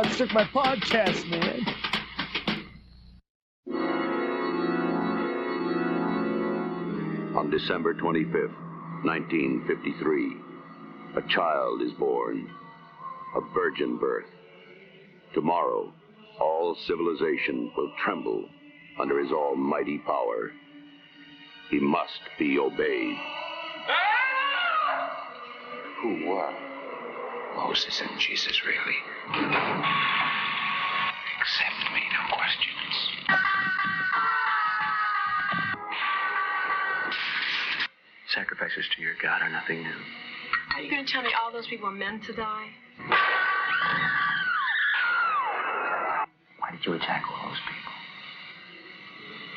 robots took my podcast, man. On December 25th, 1953, a child is born, a virgin birth. Tomorrow, all civilization will tremble under his almighty power. He must be obeyed. Who were Moses and Jesus really? Accept me, no questions. Sacrifices to your God are nothing new. Are you going to tell me all those people are meant to die? Why did you attack all those people?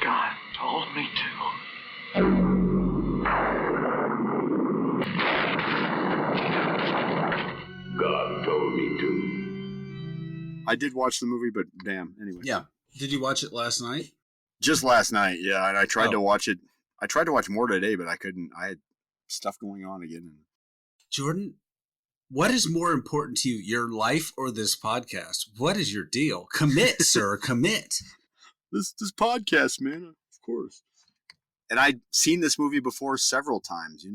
God told me to. God told me to. I did watch the movie, but damn, anyway. Yeah. Did you watch it last night? Just last night, yeah, and I tried to watch it. I tried to watch more today, but I couldn't. I had stuff going on again. Jordan, what is more important to you, your life or this podcast? What is your deal? Commit, sir, commit. This podcast, man, of course. And I'd seen this movie before several times,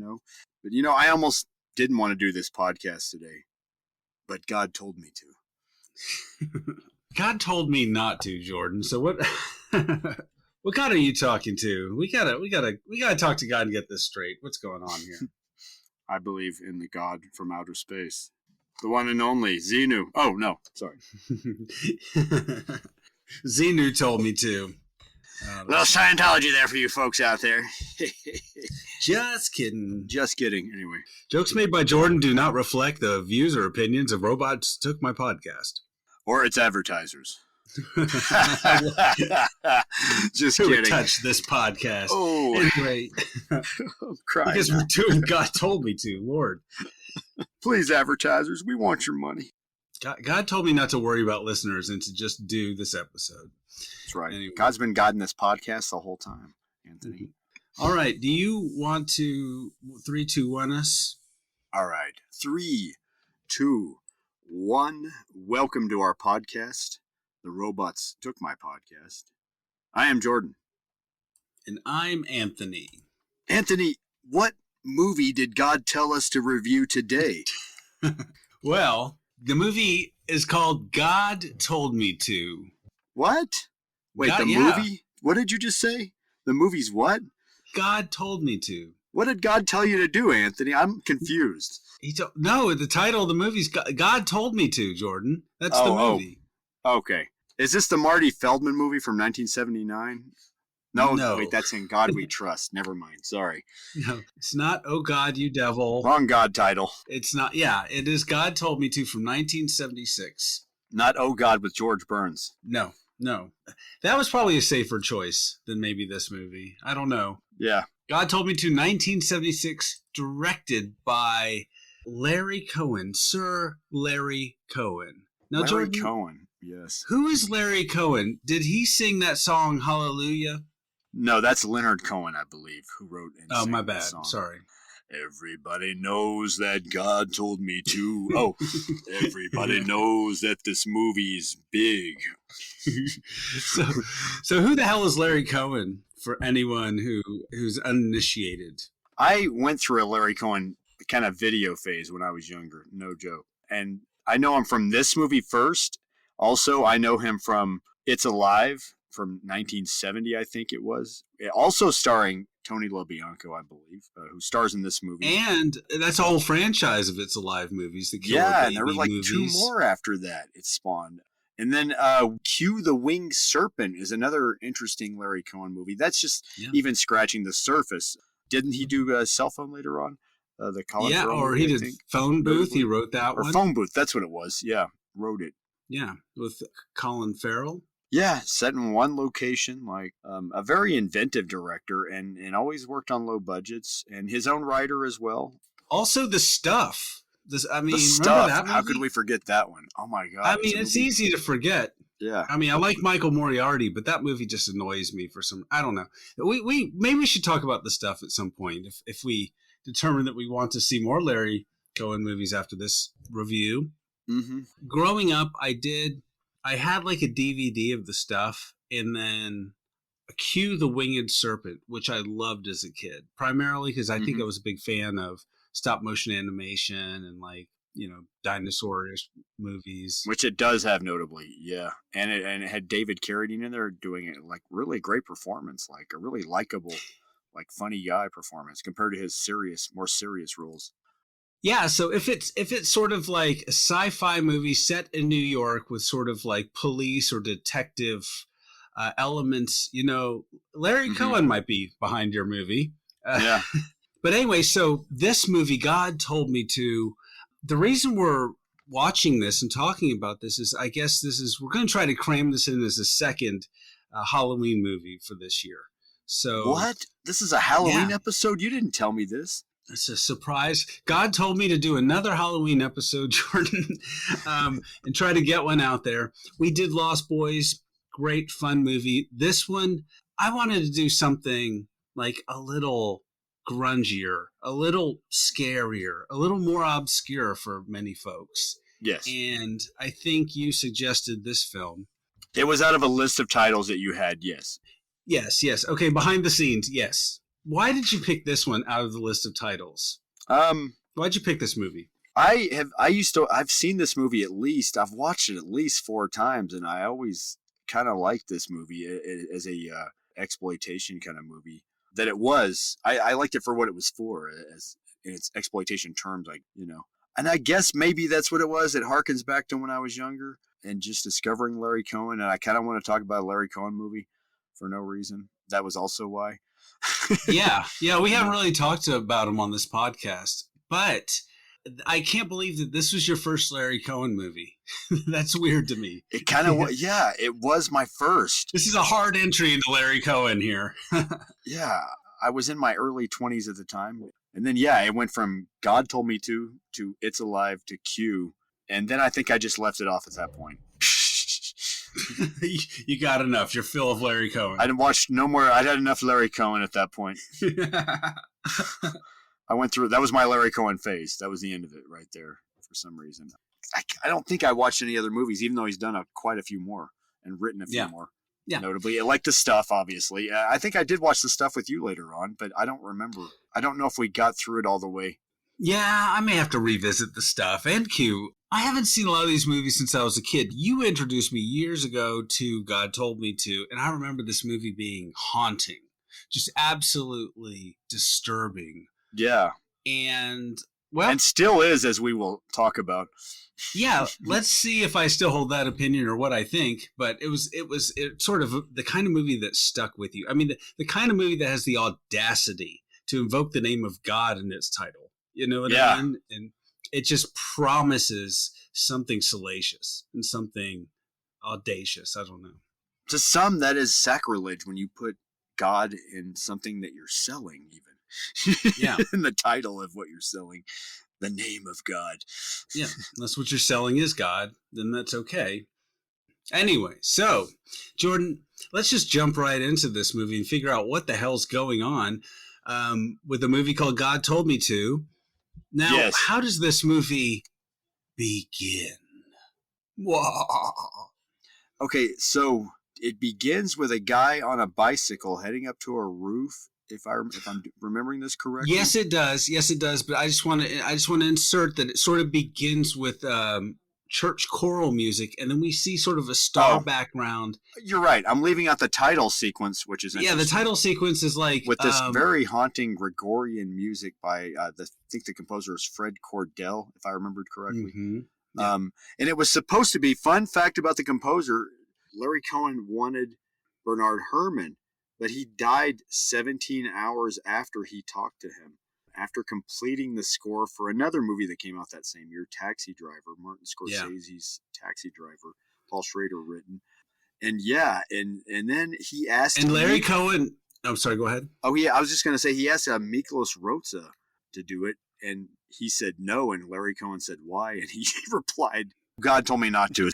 But, I almost didn't want to do this podcast today. But God told me to. God told me not to, Jordan. So what what God are you talking to? We gotta talk to God and get this straight. What's going on here? I believe in the God from outer space. The one and only Xenu. Oh, no, sorry. Xenu told me to. Little Scientology there for you folks out there. Just kidding. Just kidding, anyway. Jokes made by Jordan do not reflect the views or opinions of Robots Took My Podcast. Or its advertisers. Just Who kidding. would touch this podcast? Oh. Anyway. I'm crying because we're doing God told me to, Lord. Please, advertisers, we want your money. God told me not to worry about listeners and to just do this episode. That's right. Anyway. God's been guiding this podcast the whole time, Anthony. All right. Do you want to 3, 2, 1 us? All right. 3, 2, 1. Welcome to our podcast. The Robots Took My Podcast. I am Jordan. And I'm Anthony. Anthony, what movie did God tell us to review today? Well, the movie is called God Told Me To. What? Wait, God, movie? What did you just say? The movie's what? God Told Me To. What did God tell you to do, Anthony? I'm confused. No, the title of the movie's God Told Me To, Jordan. That's the movie. Okay. Is this the Marty Feldman movie from 1979? No. Wait, that's in God We Trust. Never mind. Sorry. No, it's not Oh God, You Devil. Wrong God title. It's not. Yeah, it is God Told Me To from 1976. Not Oh God with George Burns. No. That was probably a safer choice than maybe this movie. I don't know. Yeah. God Told Me To, 1976, directed by Larry Cohen. Sir Larry Cohen. Now, Larry Jordan, Cohen, yes. Who is Larry Cohen? Did he sing that song, Hallelujah? No, that's Leonard Cohen, I believe, who wrote and sang my that bad. song. Sorry. Everybody knows that God told me to. Oh, everybody knows that this movie's big. So who the hell is Larry Cohen for anyone who's uninitiated? I went through a Larry Cohen kind of video phase when I was younger, no joke. And I know him from this movie first. Also, I know him from It's Alive from 1970, I think it was. Also starring Tony LaBianco, I believe, who stars in this movie. And that's a whole franchise of It's Alive movies. The Killer yeah, Baby and there were like movies. 2 more after that it spawned. And then Q the Winged Serpent is another interesting Larry Cohen movie. That's just even scratching the surface. Didn't he do Cell Phone later on? The Colin Farrell or movie, he did Phone Booth. He wrote that one. Phone Booth, that's what it was. Yeah, wrote it. Yeah, with Colin Farrell. Yeah, set in one location, like a very inventive director, and always worked on low budgets, and his own writer as well. Also, The Stuff. The remember Stuff. that movie? How could we forget that one? Oh my God! I mean, it's easy to forget. Yeah. I mean, I like Michael Moriarty, but that movie just annoys me for some. I don't know. We maybe we should talk about The Stuff at some point if we determine that we want to see more Larry Cohen movies after this review. Mm-hmm. Growing up, I had like a DVD of the stuff, and then Q the Winged Serpent, which I loved as a kid, primarily because I think I was a big fan of stop motion animation and like, dinosaur-ish movies. Which it does have notably, yeah. And it had David Carradine in there doing it like really great performance, like a really likable, like funny guy performance compared to his more serious roles. Yeah, so if it's sort of like a sci-fi movie set in New York with sort of like police or detective elements, Larry Cohen might be behind your movie. Yeah. But anyway, so this movie, God Told Me To, the reason we're watching this and talking about this is, I guess we're going to try to cram this in as a second Halloween movie for this year. So what? This is a Halloween episode? You didn't tell me this. It's a surprise. God told me to do another Halloween episode, Jordan, and try to get one out there. We did Lost Boys. Great, fun movie. This one, I wanted to do something like a little grungier, a little scarier, a little more obscure for many folks. Yes. And I think you suggested this film. It was out of a list of titles that you had, yes. Yes. Okay, behind the scenes, yes. Why did you pick this one out of the list of titles? Why'd you pick this movie? I've seen this movie I've watched it at least 4 times, and I always kind of liked this movie as a exploitation kind of movie. That it was. I liked it for what it was for, as in its exploitation terms, like, And I guess maybe that's what it was. It harkens back to when I was younger and just discovering Larry Cohen. And I kind of want to talk about a Larry Cohen movie for no reason. That was also why. Yeah. We haven't really talked about him on this podcast, but I can't believe that this was your first Larry Cohen movie. That's weird to me. It kind of was. Yeah, it was my first. This is a hard entry into Larry Cohen here. Yeah, I was in my early 20s at the time. And then, it went from God Told Me To It's Alive to Q. And then I think I just left it off at that point. You got enough. You're full of Larry Cohen. I didn't watch no more. I had enough Larry Cohen at that point. I went through. That was my Larry Cohen phase. That was the end of it right there for some reason. I don't think I watched any other movies, even though he's done quite a few more and written a few more. Yeah. Notably, I like The Stuff, obviously. I think I did watch The Stuff with you later on, but I don't remember. I don't know if we got through it all the way. Yeah, I may have to revisit The Stuff and Q. I haven't seen a lot of these movies since I was a kid. You introduced me years ago to God Told Me To, and I remember this movie being haunting, just absolutely disturbing. Yeah. And still is, as we will talk about. Yeah, let's see if I still hold that opinion or what I think. But it was sort of the kind of movie that stuck with you. I mean, the kind of movie that has the audacity to invoke the name of God in its title. You know what I mean? And it just promises something salacious and something audacious. I don't know. To some, that is sacrilege when you put God in something that you're selling, even. Yeah. In the title of what you're selling. The name of God. Yeah. Unless what you're selling is God, then that's okay. Anyway, so, Jordan, let's just jump right into this movie and figure out what the hell's going on with a movie called God Told Me To. Now, How does this movie begin? Whoa. Okay, so it begins with a guy on a bicycle heading up to a roof. If I'm remembering this correctly. Yes, it does. But I just want to insert that it sort of begins with church choral music, and then we see sort of a star background. You're right. I'm leaving out the title sequence, which is the title sequence is like with this very haunting Gregorian music by I think the composer is Fred Cordell, if I remembered correctly. Mm-hmm. Yeah. And it was supposed to be, fun fact about the composer, Larry Cohen wanted Bernard Herrmann, but he died 17 hours after he talked to him, after completing the score for another movie that came out that same year, Taxi Driver, Martin Scorsese's Taxi Driver, Paul Schrader written. And and then he asked... And Larry Cohen... I'm sorry, go ahead. Oh, yeah, I was just going to say, he asked Miklos Rozsa to do it, and he said no, and Larry Cohen said why, and he replied, God told me not to.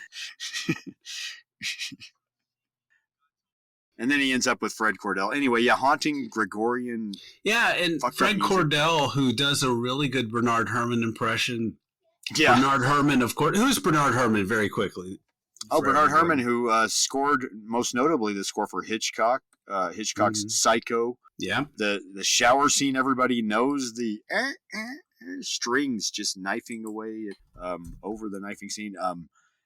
And then he ends up with Fred Cordell. Anyway, haunting Gregorian. Yeah, and Fred Cordell, who does a really good Bernard Herrmann impression, Yeah. Bernard Herrmann, of course. Who's Bernard Herrmann? Very quickly. Oh, Bernard Herrmann, who scored most notably the score for Hitchcock, Hitchcock's Psycho. Yeah. The shower scene, everybody knows the strings just knifing away over the knifing scene.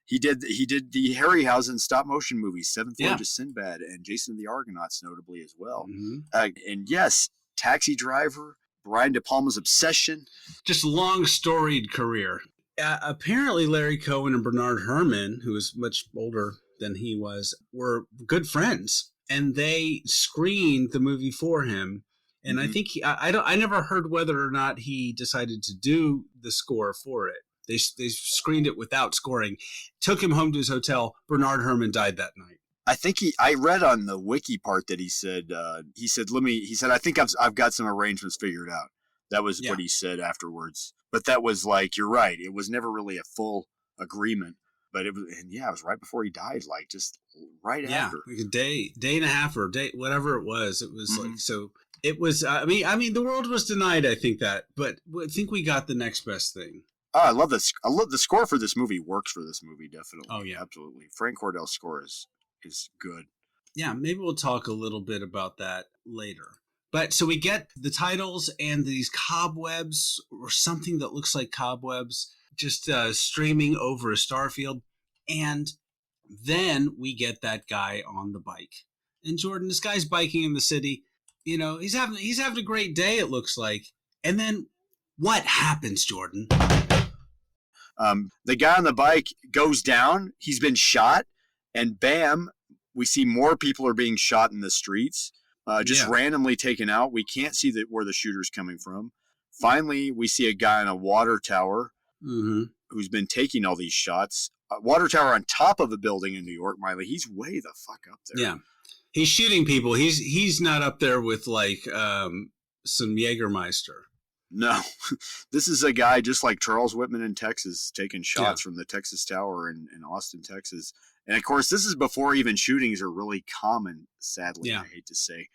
He did the Harryhausen stop motion movies, Seventh Voyage of Sinbad and Jason and the Argonauts, notably as well. And yes, Taxi Driver, Brian De Palma's Obsession. Just long storied career. Apparently, Larry Cohen and Bernard Herrmann, who was much older than he was, were good friends, and they screened the movie for him. And I think I never heard whether or not he decided to do the score for it. They screened it without scoring, took him home to his hotel. Bernard Herrmann died that night. I think I read on the wiki part that he said I think I've got some arrangements figured out. That was what he said afterwards. But that was like, you're right. It was never really a full agreement, but it was, and it was right before he died, like just right after. Like a day and a half or a day, whatever it was. It was like, so it was, I mean, the world was denied, I think but I think we got the next best thing. Oh, I love this. I love the score for this movie. Works for this movie, definitely. Oh yeah, absolutely. Frank Cordell's score is good. Yeah, maybe we'll talk a little bit about that later. But so we get the titles and these cobwebs or something that looks like cobwebs just streaming over a starfield. And then we get that guy on the bike. And Jordan, this guy's biking in the city. You know, he's having a great day, it looks like. And then what happens, Jordan? The guy on the bike goes down. He's been shot. And bam, we see more people are being shot in the streets. Randomly taken out. We can't see where the shooter's coming from. Finally, we see a guy in a water tower who's been taking all these shots. A water tower on top of a building in New York, Miley. He's way the fuck up there. Yeah. He's shooting people. He's not up there with like some Jägermeister. No. This is a guy just like Charles Whitman in Texas taking shots from the Texas Tower in Austin, Texas. And, of course, this is before even shootings are really common, sadly, I hate to say.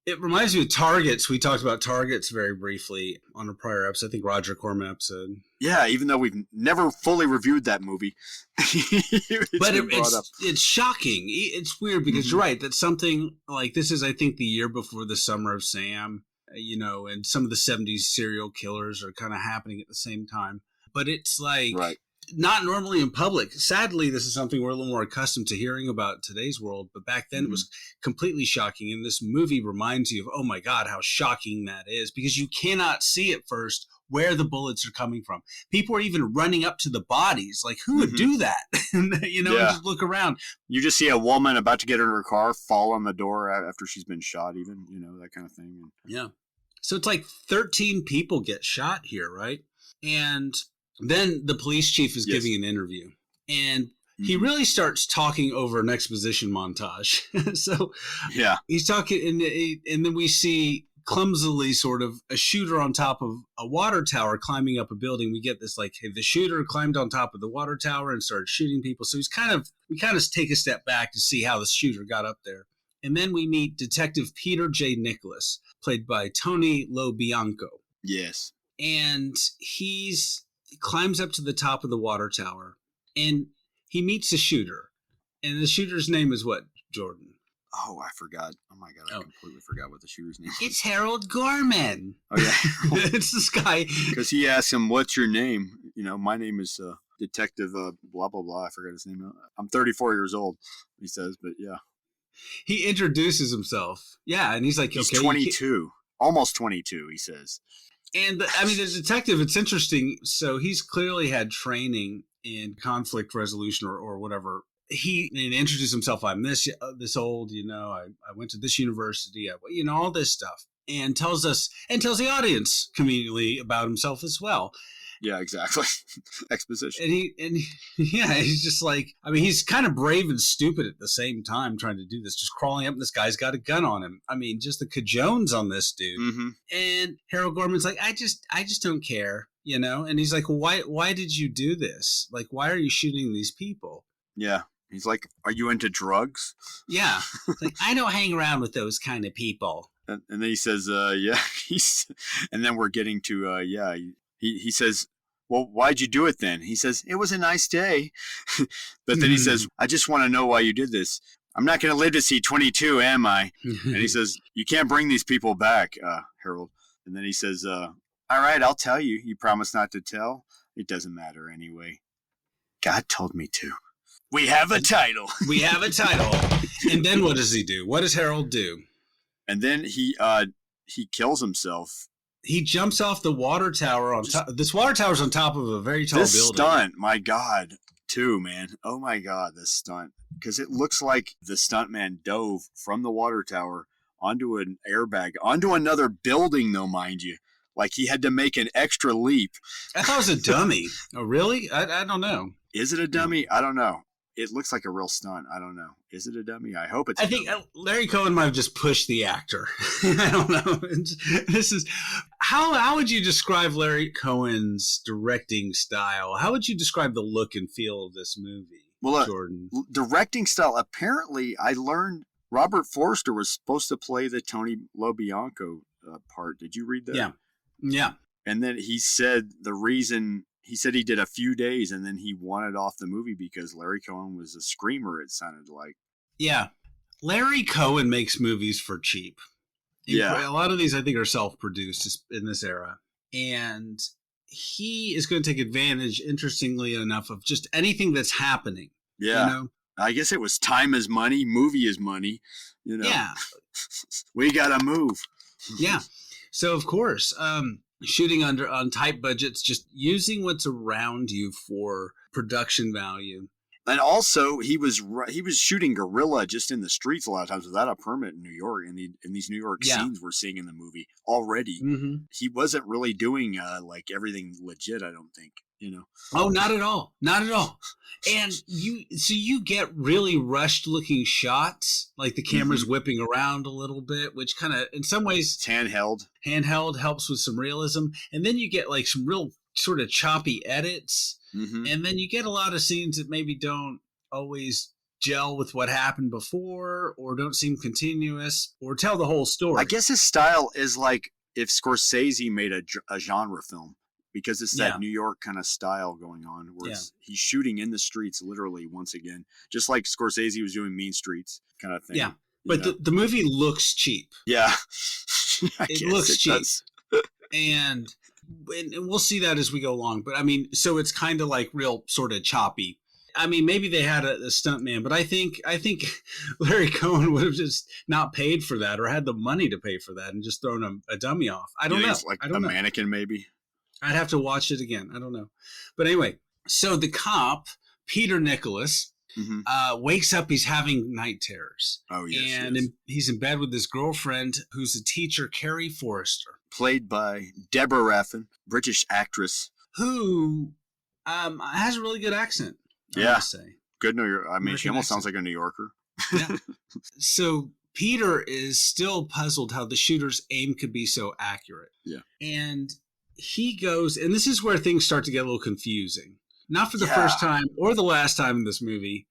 It reminds me of Targets. We talked about Targets very briefly on a prior episode, I think Roger Corman episode. Yeah, even though we've never fully reviewed that movie. It's shocking. It's weird because you're right. That something like this is, I think, the year before the Summer of Sam, and some of the 70s serial killers are kind of happening at the same time. But it's like... Right. Not normally in public. Sadly, this is something we're a little more accustomed to hearing about in today's world. But back then, it was completely shocking. And this movie reminds you of, oh my God, how shocking that is. Because you cannot see at first where the bullets are coming from. People are even running up to the bodies. Like, who would do that? And just look around. You just see a woman about to get in her car, fall on the door after she's been shot even, that kind of thing. Yeah. So it's like 13 people get shot here, right? And... then the police chief is giving an interview, and he really starts talking over an exposition montage. So he's talking, and then we see clumsily sort of a shooter on top of a water tower climbing up a building. We get this like, hey, the shooter climbed on top of the water tower and started shooting people. So we kind of take a step back to see how the shooter got up there. And then we meet Detective Peter J. Nicholas, played by Tony Lo Bianco. Yes. And he climbs up to the top of the water tower, and he meets the shooter. And the shooter's name is what, Jordan? Oh, I forgot. Oh, my God. I completely forgot what the shooter's name is. It's Harold Gorman. Oh, yeah. It's this guy. Because he asks him, what's your name? My name is Detective blah, blah, blah. I forgot his name. I'm 34 years old, he says, but yeah. He introduces himself. Yeah, and he's like, he's 22. Almost 22, he says. And the detective, it's interesting. So he's clearly had training in conflict resolution or whatever. He introduced himself. I'm this old, I went to this university, all this stuff, and tells the audience conveniently about himself as well. Yeah, exactly. Exposition. And he's just like, he's kind of brave and stupid at the same time trying to do this, just crawling up and this guy's got a gun on him. Just the cajones on this dude. Mm-hmm. And Harold Gorman's like, I just don't care, and he's like, why did you do this? Like, why are you shooting these people? Yeah. He's like, are you into drugs? Yeah. It's like, I don't hang around with those kind of people. And then he says, yeah. And then we're getting to, He says, well, why'd you do it then? He says, it was a nice day. But then he says, I just want to know why you did this. I'm not going to live to see 22, am I? And he says, you can't bring these people back, Harold. And then he says, all right, I'll tell you. You promise not to tell? It doesn't matter anyway. God told me to. We have a title. We have a title. And then what does he do? What does Harold do? And then he kills himself. He jumps off the water tower on top. This water tower's on top of a very tall building. This stunt, my God, too, man. Oh, my God, this stunt. Because it looks like the stuntman dove from the water tower onto an airbag, onto another building, though, mind you. Like he had to make an extra leap. I thought it was a dummy. Oh, really? I don't know. Is it a dummy? I don't know. It looks like a real stunt. I don't know. Is it a dummy? I hope it's. I think Larry Cohen might have just pushed the actor. I don't know. This is how would you describe Larry Cohen's directing style? How would you describe the look and feel of this movie? Well, Jordan, directing style. Apparently, I learned Robert Forster was supposed to play the Tony LoBianco part. Did you read that? Yeah. And then he said the reason. He said he did a few days and then he wanted off the movie because Larry Cohen was a screamer, it sounded like. Yeah. Larry Cohen makes movies for cheap. Yeah. A lot of these, I think, are self-produced in this era. And he is going to take advantage, interestingly enough, of just anything that's happening. Yeah. You know? I guess it was time is money, movie is money. You know? Yeah. We got to move. Yeah. So, of course, shooting on tight budgets, just using what's around you for production value. And also, he was shooting guerrilla just in the streets a lot of times without a permit in New York. In these New York scenes we're seeing in the movie already, he wasn't really doing like everything legit. I don't think, you know. Oh, not at all, not at all. And you get really rushed looking shots, like the camera's whipping around a little bit, which kind of in some ways it's handheld helps with some realism, and then you get like some real sort of choppy edits. And then you get a lot of scenes that maybe don't always gel with what happened before or don't seem continuous or tell the whole story. I guess his style is like if Scorsese made a genre film because it's that New York kind of style going on where he's shooting in the streets literally once again, just like Scorsese was doing Mean Streets kind of thing. Yeah, but the movie looks cheap. Yeah. It looks cheap. And we'll see that as we go along. But I mean, so it's kind of like real sort of choppy. I mean, maybe they had a stuntman, but I think Larry Cohen would have just not paid for that or had the money to pay for that and just thrown a dummy off. I don't know. Like I don't know. Mannequin, maybe. I'd have to watch it again. I don't know. But anyway, so the cop, Peter Nicholas, wakes up. He's having night terrors. Oh, yes. And he's in bed with his girlfriend, who's a teacher, Carrie Forrester. Played by Deborah Raffin, British actress. Who has a really good accent, I must say. Good New York. I mean, American she almost accent. sounds like a New Yorker. Yeah. So Peter is still puzzled how the shooter's aim could be so accurate. Yeah. And he goes, and this is where things start to get a little confusing. Not for the first time or the last time in this movie,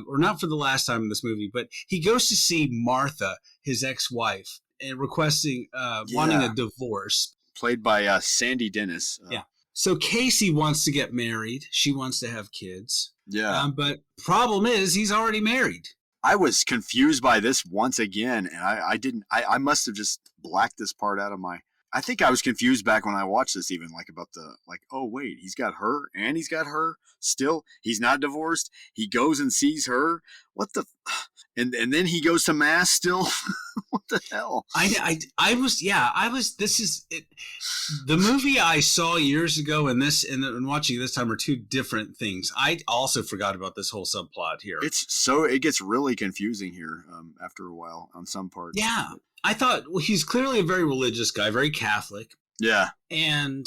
or not for the last time in this movie, but he goes to see Martha, his ex-wife, and requesting, wanting a divorce. Played by Sandy Dennis. So Casey wants to get married. She wants to have kids. Yeah. But problem is, he's already married. I was confused by this once again, and I must have just blacked this part out of my. I think I was confused back when I watched this, even about oh wait, he's got her and he's got her still. He's not divorced. He goes and sees her. What the, and then he goes to mass still. What the hell? I was. This is it. The movie I saw years ago and watching this time are two different things. I also forgot about this whole subplot here. It gets really confusing here after a while on some parts. Yeah. I thought, well, he's clearly a very religious guy, very Catholic. Yeah. And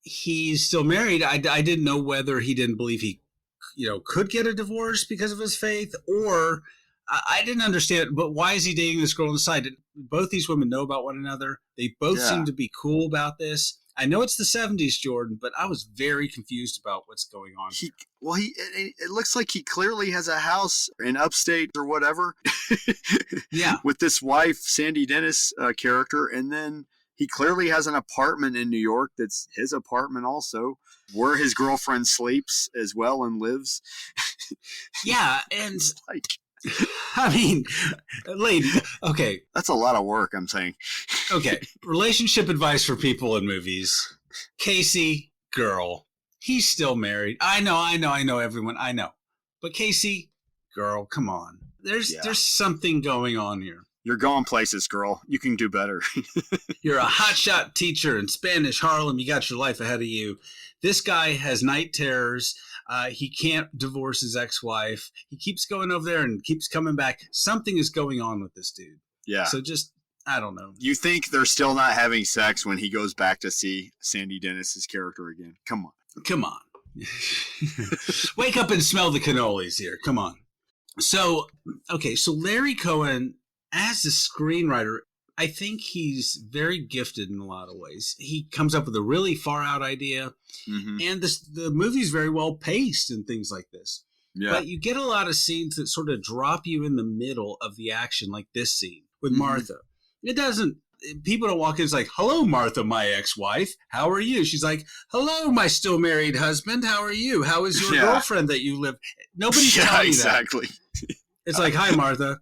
he's still married. I didn't know whether he didn't believe he, could get a divorce because of his faith, or I didn't understand. But why is he dating this girl on the side? Both these women know about one another. They both seem to be cool about this. I know it's the 70s, Jordan, but I was very confused about what's going on. It looks like he clearly has a house in upstate or whatever. Yeah. With this wife, Sandy Dennis character, and then He clearly has an apartment in New York that's his apartment also, where his girlfriend sleeps as well and lives. Yeah, and like, I mean, lady, okay. That's a lot of work, I'm saying. Okay, relationship advice for people in movies. Casey, girl, he's still married. I know, everyone, I know. But Casey, girl, come on. There's something going on here. You're going places, girl. You can do better. You're a hotshot teacher in Spanish Harlem. You got your life ahead of you. This guy has night terrors. He can't divorce his ex-wife. He keeps going over there and keeps coming back. Something is going on with this dude. Yeah. So just, I don't know. You think they're still not having sex when he goes back to see Sandy Dennis's character again? Come on. Come on. Wake up and smell the cannolis here. Come on. So, okay, so Larry Cohen, as a screenwriter, I think he's very gifted in a lot of ways. He comes up with a really far-out idea, and the movie's very well paced and things like this. Yeah. But you get a lot of scenes that sort of drop you in the middle of the action, like this scene with Martha. It doesn't... People don't walk in, it's like, hello, Martha, my ex-wife. How are you? She's like, hello, my still married husband. How are you? How is your girlfriend that you live? Nobody's telling you that. Exactly. It's like, hi, Martha.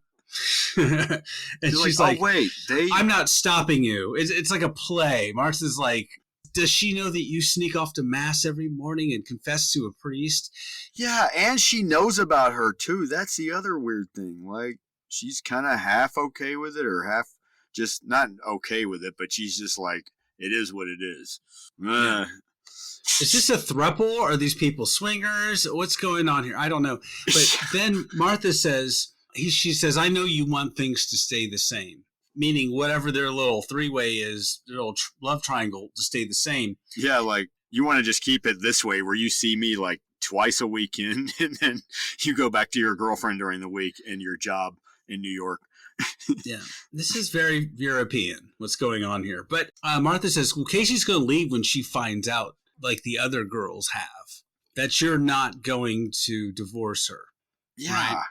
And she's like, oh, wait, I'm not stopping you. It's like a play. Martha's like, does she know that you sneak off to mass every morning and confess to a priest? Yeah, and she knows about her, too. That's the other weird thing. Like, she's kind of half okay with it or half just not okay with it, but she's just like, it is what it is. Yeah. Is this a throuple? Are these people swingers? What's going on here? I don't know. But then Martha says, she says, I know you want things to stay the same. Meaning whatever their little three-way is, their little love triangle to stay the same. Yeah, like you want to just keep it this way where you see me like twice a weekend and then you go back to your girlfriend during the week and your job in New York. Yeah, this is very European, what's going on here. But Martha says, well, Casey's going to leave when she finds out, like the other girls have, that you're not going to divorce her. Yeah. Right?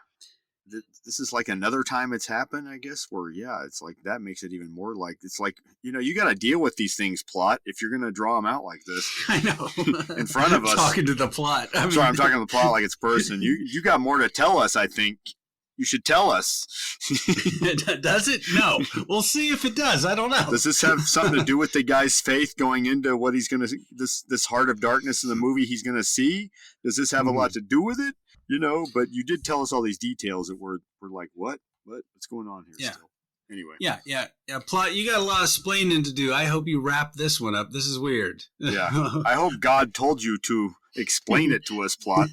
This is like another time it's happened, I guess, where, it's like that makes it even more like, it's like, you got to deal with these things, plot, if you're going to draw them out like this. I know. In front of us. Talking to the plot. Sorry, I'm talking to the plot like it's person. You got more to tell us, I think. You should tell us. Does it? No. We'll see if it does. I don't know. Does this have something to do with the guy's faith going into what he's going to, this heart of darkness in the movie he's going to see? Does this have a lot to do with it? But you did tell us all these details that we're like, what? What's going on here still? Anyway. Yeah. Plot, you got a lot of splaining to do. I hope you wrap this one up. This is weird. Yeah. I hope God told you to explain it to us, plot.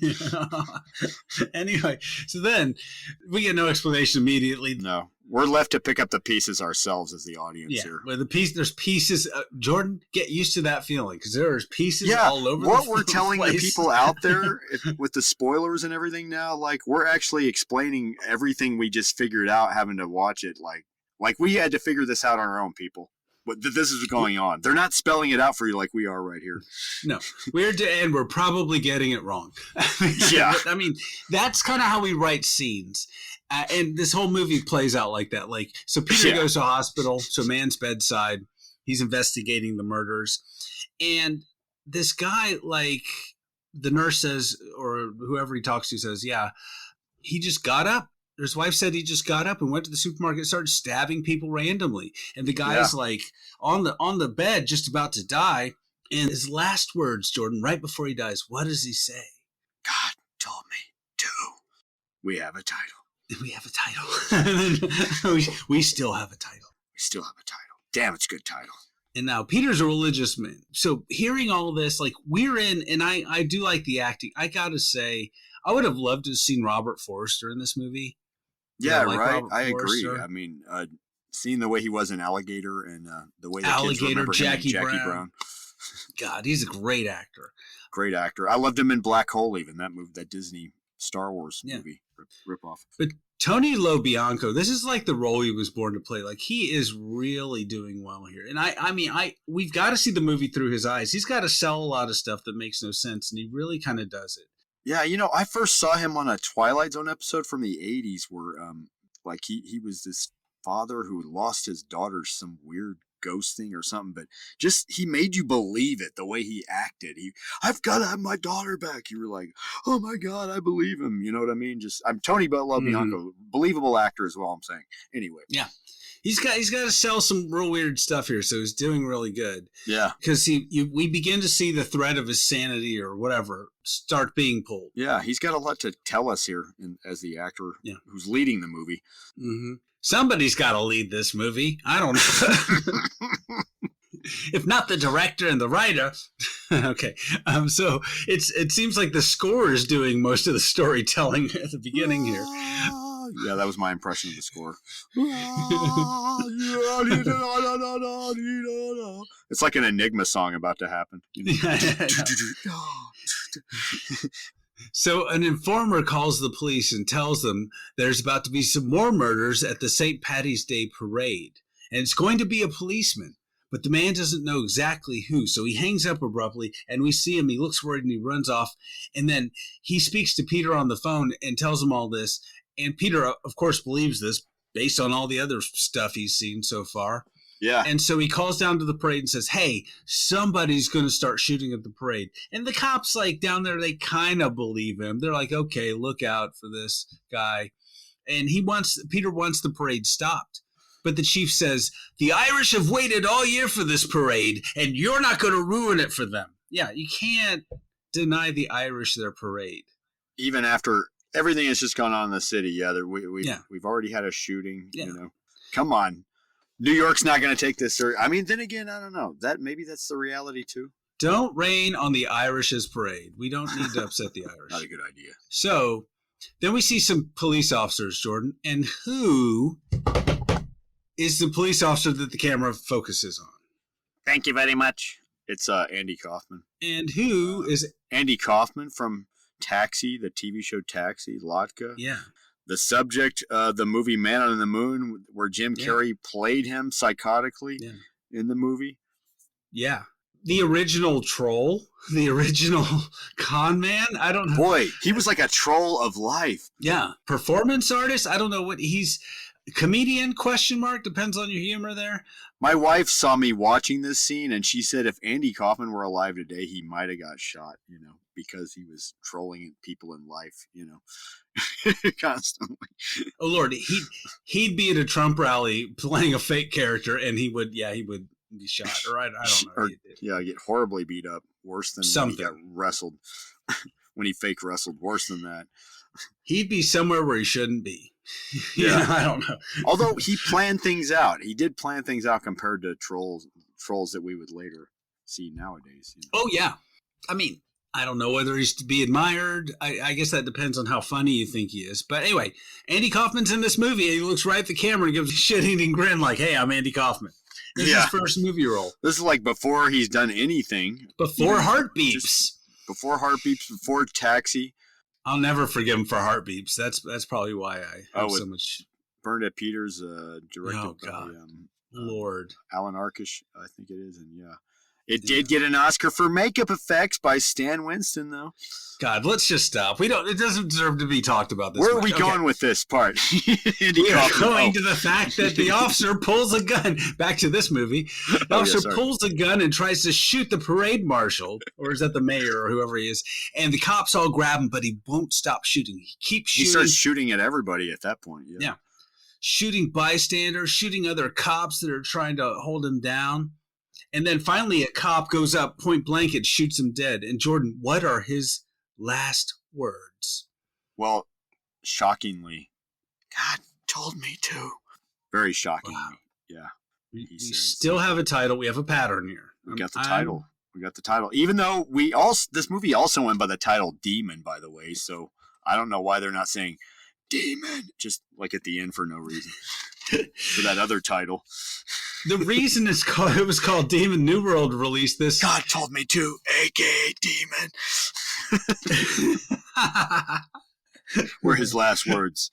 Anyway, so then we get no explanation immediately. No. We're left to pick up the pieces ourselves as the audience here. Well, there's pieces. Jordan, get used to that feeling because there's pieces all over. What we're telling the people out there with the spoilers and everything now, like we're actually explaining everything we just figured out having to watch it. Like we had to figure this out on our own, people. But this is going on. They're not spelling it out for you like we are right here. No, we're probably getting it wrong. Yeah. I mean, that's kind of how we write scenes. And this whole movie plays out like that. Like, so Peter goes to a hospital, to a man's bedside. He's investigating the murders. And this guy, like, the nurse says, or whoever he talks to says, he just got up. His wife said he just got up and went to the supermarket and started stabbing people randomly. And the guy's like on the bed, just about to die. And his last words, Jordan, right before he dies, what does he say? God told me to. We have a title. We have a title. we still have a title. We still have a title. Damn, it's a good title. And now Peter's a religious man. So hearing all this, like we're in, and I do like the acting. I got to say, I would have loved to have seen Robert Forster in this movie. Yeah, right. I agree. I mean, seeing the way he was in Alligator and the way the kids remember Jackie him in Jackie Brown. God, he's a great actor. Great actor. I loved him in Black Hole, even that movie, that Disney Star Wars movie ripoff. But Tony LoBianco, this is like the role he was born to play. Like he is really doing well here. And I mean, we've got to see the movie through his eyes. He's got to sell a lot of stuff that makes no sense, and he really kind of does it. Yeah, I first saw him on a Twilight Zone episode from the 80s where like he was this father who lost his daughter to some weird ghost thing or something, but just he made you believe it the way he acted. I've got to have my daughter back. You were like, oh my God, I believe him. You know what I mean? I'm Tony LaBianco, believable actor is all I'm saying. Anyway. Yeah. He's got to sell some real weird stuff here, so he's doing really good. Yeah, because we begin to see the thread of his sanity or whatever start being pulled. Yeah, he's got a lot to tell us here as the actor who's leading the movie. Mm-hmm. Somebody's got to lead this movie. I don't know. If not the director and the writer. Okay. So it seems like the score is doing most of the storytelling at the beginning here. Yeah, that was my impression of the score. It's like an Enigma song about to happen. You know? So an informer calls the police and tells them there's about to be some more murders at the St. Paddy's Day parade. And it's going to be a policeman. But the man doesn't know exactly who, so he hangs up abruptly, and we see him. He looks worried, and he runs off. And then he speaks to Peter on the phone and tells him all this. And Peter, of course, believes this based on all the other stuff he's seen so far. Yeah. And so he calls down to the parade and says, hey, somebody's going to start shooting at the parade. And the cops, like, down there, they kind of believe him. They're like, okay, look out for this guy. And Peter wants the parade stopped. But the chief says, the Irish have waited all year for this parade, and you're not going to ruin it for them. Yeah, you can't deny the Irish their parade. Even after everything that's just gone on in the city, we've already had a shooting. Yeah. You know, come on, New York's not going to take this serious. I mean, then again, I don't know. Maybe that's the reality too. Don't rain on the Irish's parade. We don't need to upset the Irish. Not a good idea. So then we see some police officers, Jordan, and who is the police officer that the camera focuses on? Thank you very much. It's Andy Kaufman. And who is Andy Kaufman from Taxi, the TV show Taxi, Latka. Yeah. The subject of the movie Man on the Moon, where Jim Carrey played him psychotically in the movie. Yeah. The original troll, the original con man. I don't know. Boy, he was like a troll of life. Yeah. Performance artist. I don't know what he's. Comedian, ? Depends on your humor there. My wife saw me watching this scene, and she said if Andy Kaufman were alive today, he might have got shot, because he was trolling people in life, constantly. Oh, Lord, he'd be at a Trump rally playing a fake character, and he would be shot. Or I don't know. Get horribly beat up, worse than something. When he got wrestled, when he fake wrestled, worse than that. He'd be somewhere where he shouldn't be. I don't know. Although he planned things out. He did plan things out compared to trolls that we would later see nowadays. Oh, yeah. I mean, I don't know whether he's to be admired. I guess that depends on how funny you think he is. But anyway, Andy Kaufman's in this movie, and he looks right at the camera and gives a shit-eating grin like, hey, I'm Andy Kaufman. This is his first movie role. This is like before he's done anything. Before Heart Beeps. Before Heart Beeps, before Taxi. I'll never forgive him for Heart Beeps. That's probably why I have so much. Bernadette Peters, directed by Lord Alan Arkish, I think it is, and it did get an Oscar for makeup effects by Stan Winston, though. God, let's just stop. It doesn't deserve to be talked about this. Where are we going with this part? We are going to the fact that the officer pulls a gun. Back to this movie. The officer pulls a gun and tries to shoot the parade marshal, or is that the mayor or whoever he is? And the cops all grab him, but he won't stop shooting. He keeps shooting. He starts shooting at everybody at that point. Yeah. Shooting bystanders, shooting other cops that are trying to hold him down. And then finally a cop goes up point blank and shoots him dead. And Jordan, what are his last words? Well, shockingly, God told me to. Very shocking. Wow. Yeah. We still have a title. We have a pattern here. We got the title. We got the title. Even though this movie also went by the title Demon, by the way. So I don't know why they're not saying Demon just like at the end for no reason. For that other title. The reason it was called Demon, New World released this. God told me to, aka Demon. Were his last words.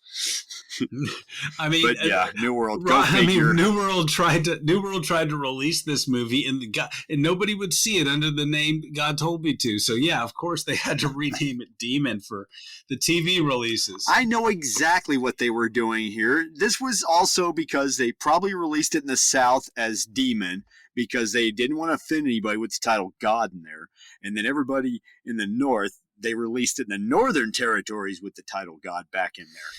I mean, but yeah, New World. Go I figure. mean, New World tried to release this movie, and nobody would see it under the name God Told Me To. So yeah, of course they had to rename it Demon for the TV releases. I know exactly what they were doing here. This was also because they probably released it in the South as Demon because they didn't want to offend anybody with the title God in there, and then everybody in the North, they released it in the Northern Territories with the title God back in there.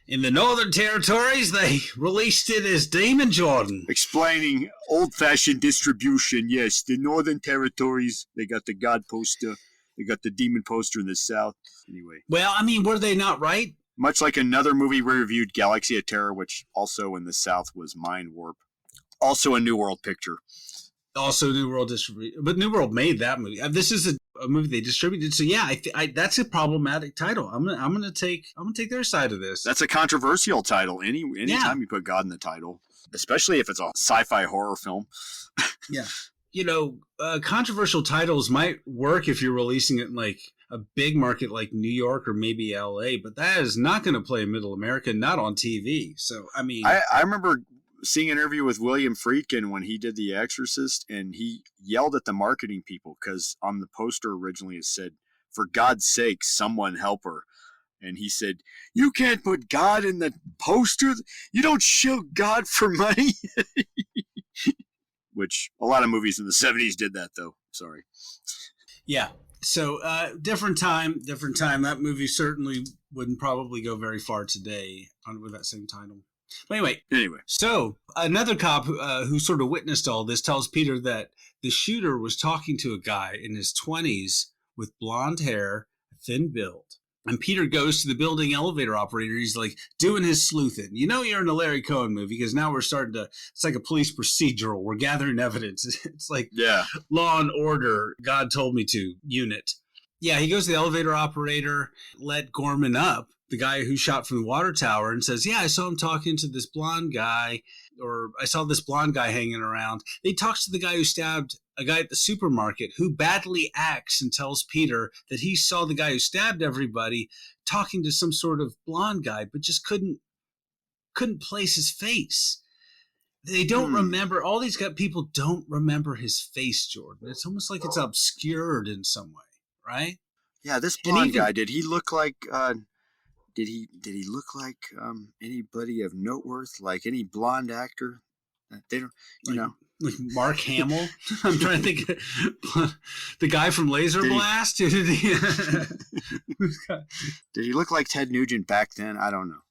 In the Northern Territories, they released it as Demon, Jordan. Explaining old-fashioned distribution, yes. The Northern Territories, they got the God poster. They got the Demon poster in the South. Anyway. Well, I mean, were they not right? Much like another movie we reviewed, Galaxy of Terror, which also in the South was Mind Warp. Also a New World picture. Also New World distributed. But New World made that movie. This is a movie they distributed. So yeah, that's a problematic title. I'm gonna take their side of this. That's a controversial title. Anytime you put God in the title, especially if it's a sci-fi horror film. Yeah. You know, controversial titles might work if you're releasing it in like a big market like New York or maybe LA, but that is not going to play in Middle America, not on TV. So, I mean, I remember seeing an interview with William Friedkin when he did The Exorcist, and he yelled at the marketing people because on the poster originally it said, "For God's sake, someone help her." And he said, "You can't put God in the poster. You don't show God for money." Which a lot of movies in the 70s did that, though. Sorry. Yeah. So different time. That movie certainly wouldn't probably go very far today with that same title. But anyway. So another cop who sort of witnessed all this tells Peter that the shooter was talking to a guy in his 20s with blonde hair, thin build. And Peter goes to the building elevator operator. He's like doing his sleuthing. You know you're in a Larry Cohen movie because now we're starting to, it's like a police procedural. We're gathering evidence. It's like Law and Order, God Told Me To unit. Yeah, he goes to the elevator operator, let Gorman up, the guy who shot from the water tower, and says, yeah, I saw him talking to this blonde guy, or I saw this blonde guy hanging around. He talks to the guy who stabbed a guy at the supermarket who badly acts and tells Peter that he saw the guy who stabbed everybody talking to some sort of blonde guy, but just couldn't place his face. They don't remember. All these people don't remember his face, Jordan. It's almost like it's obscured in some way, right? Yeah, this blonde guy, did he look like did he look like anybody of note worth, like any blonde actor? They don't, like Mark Hamill. I'm trying to think. The guy from Laser Blast. Did he look like Ted Nugent back then? I don't know.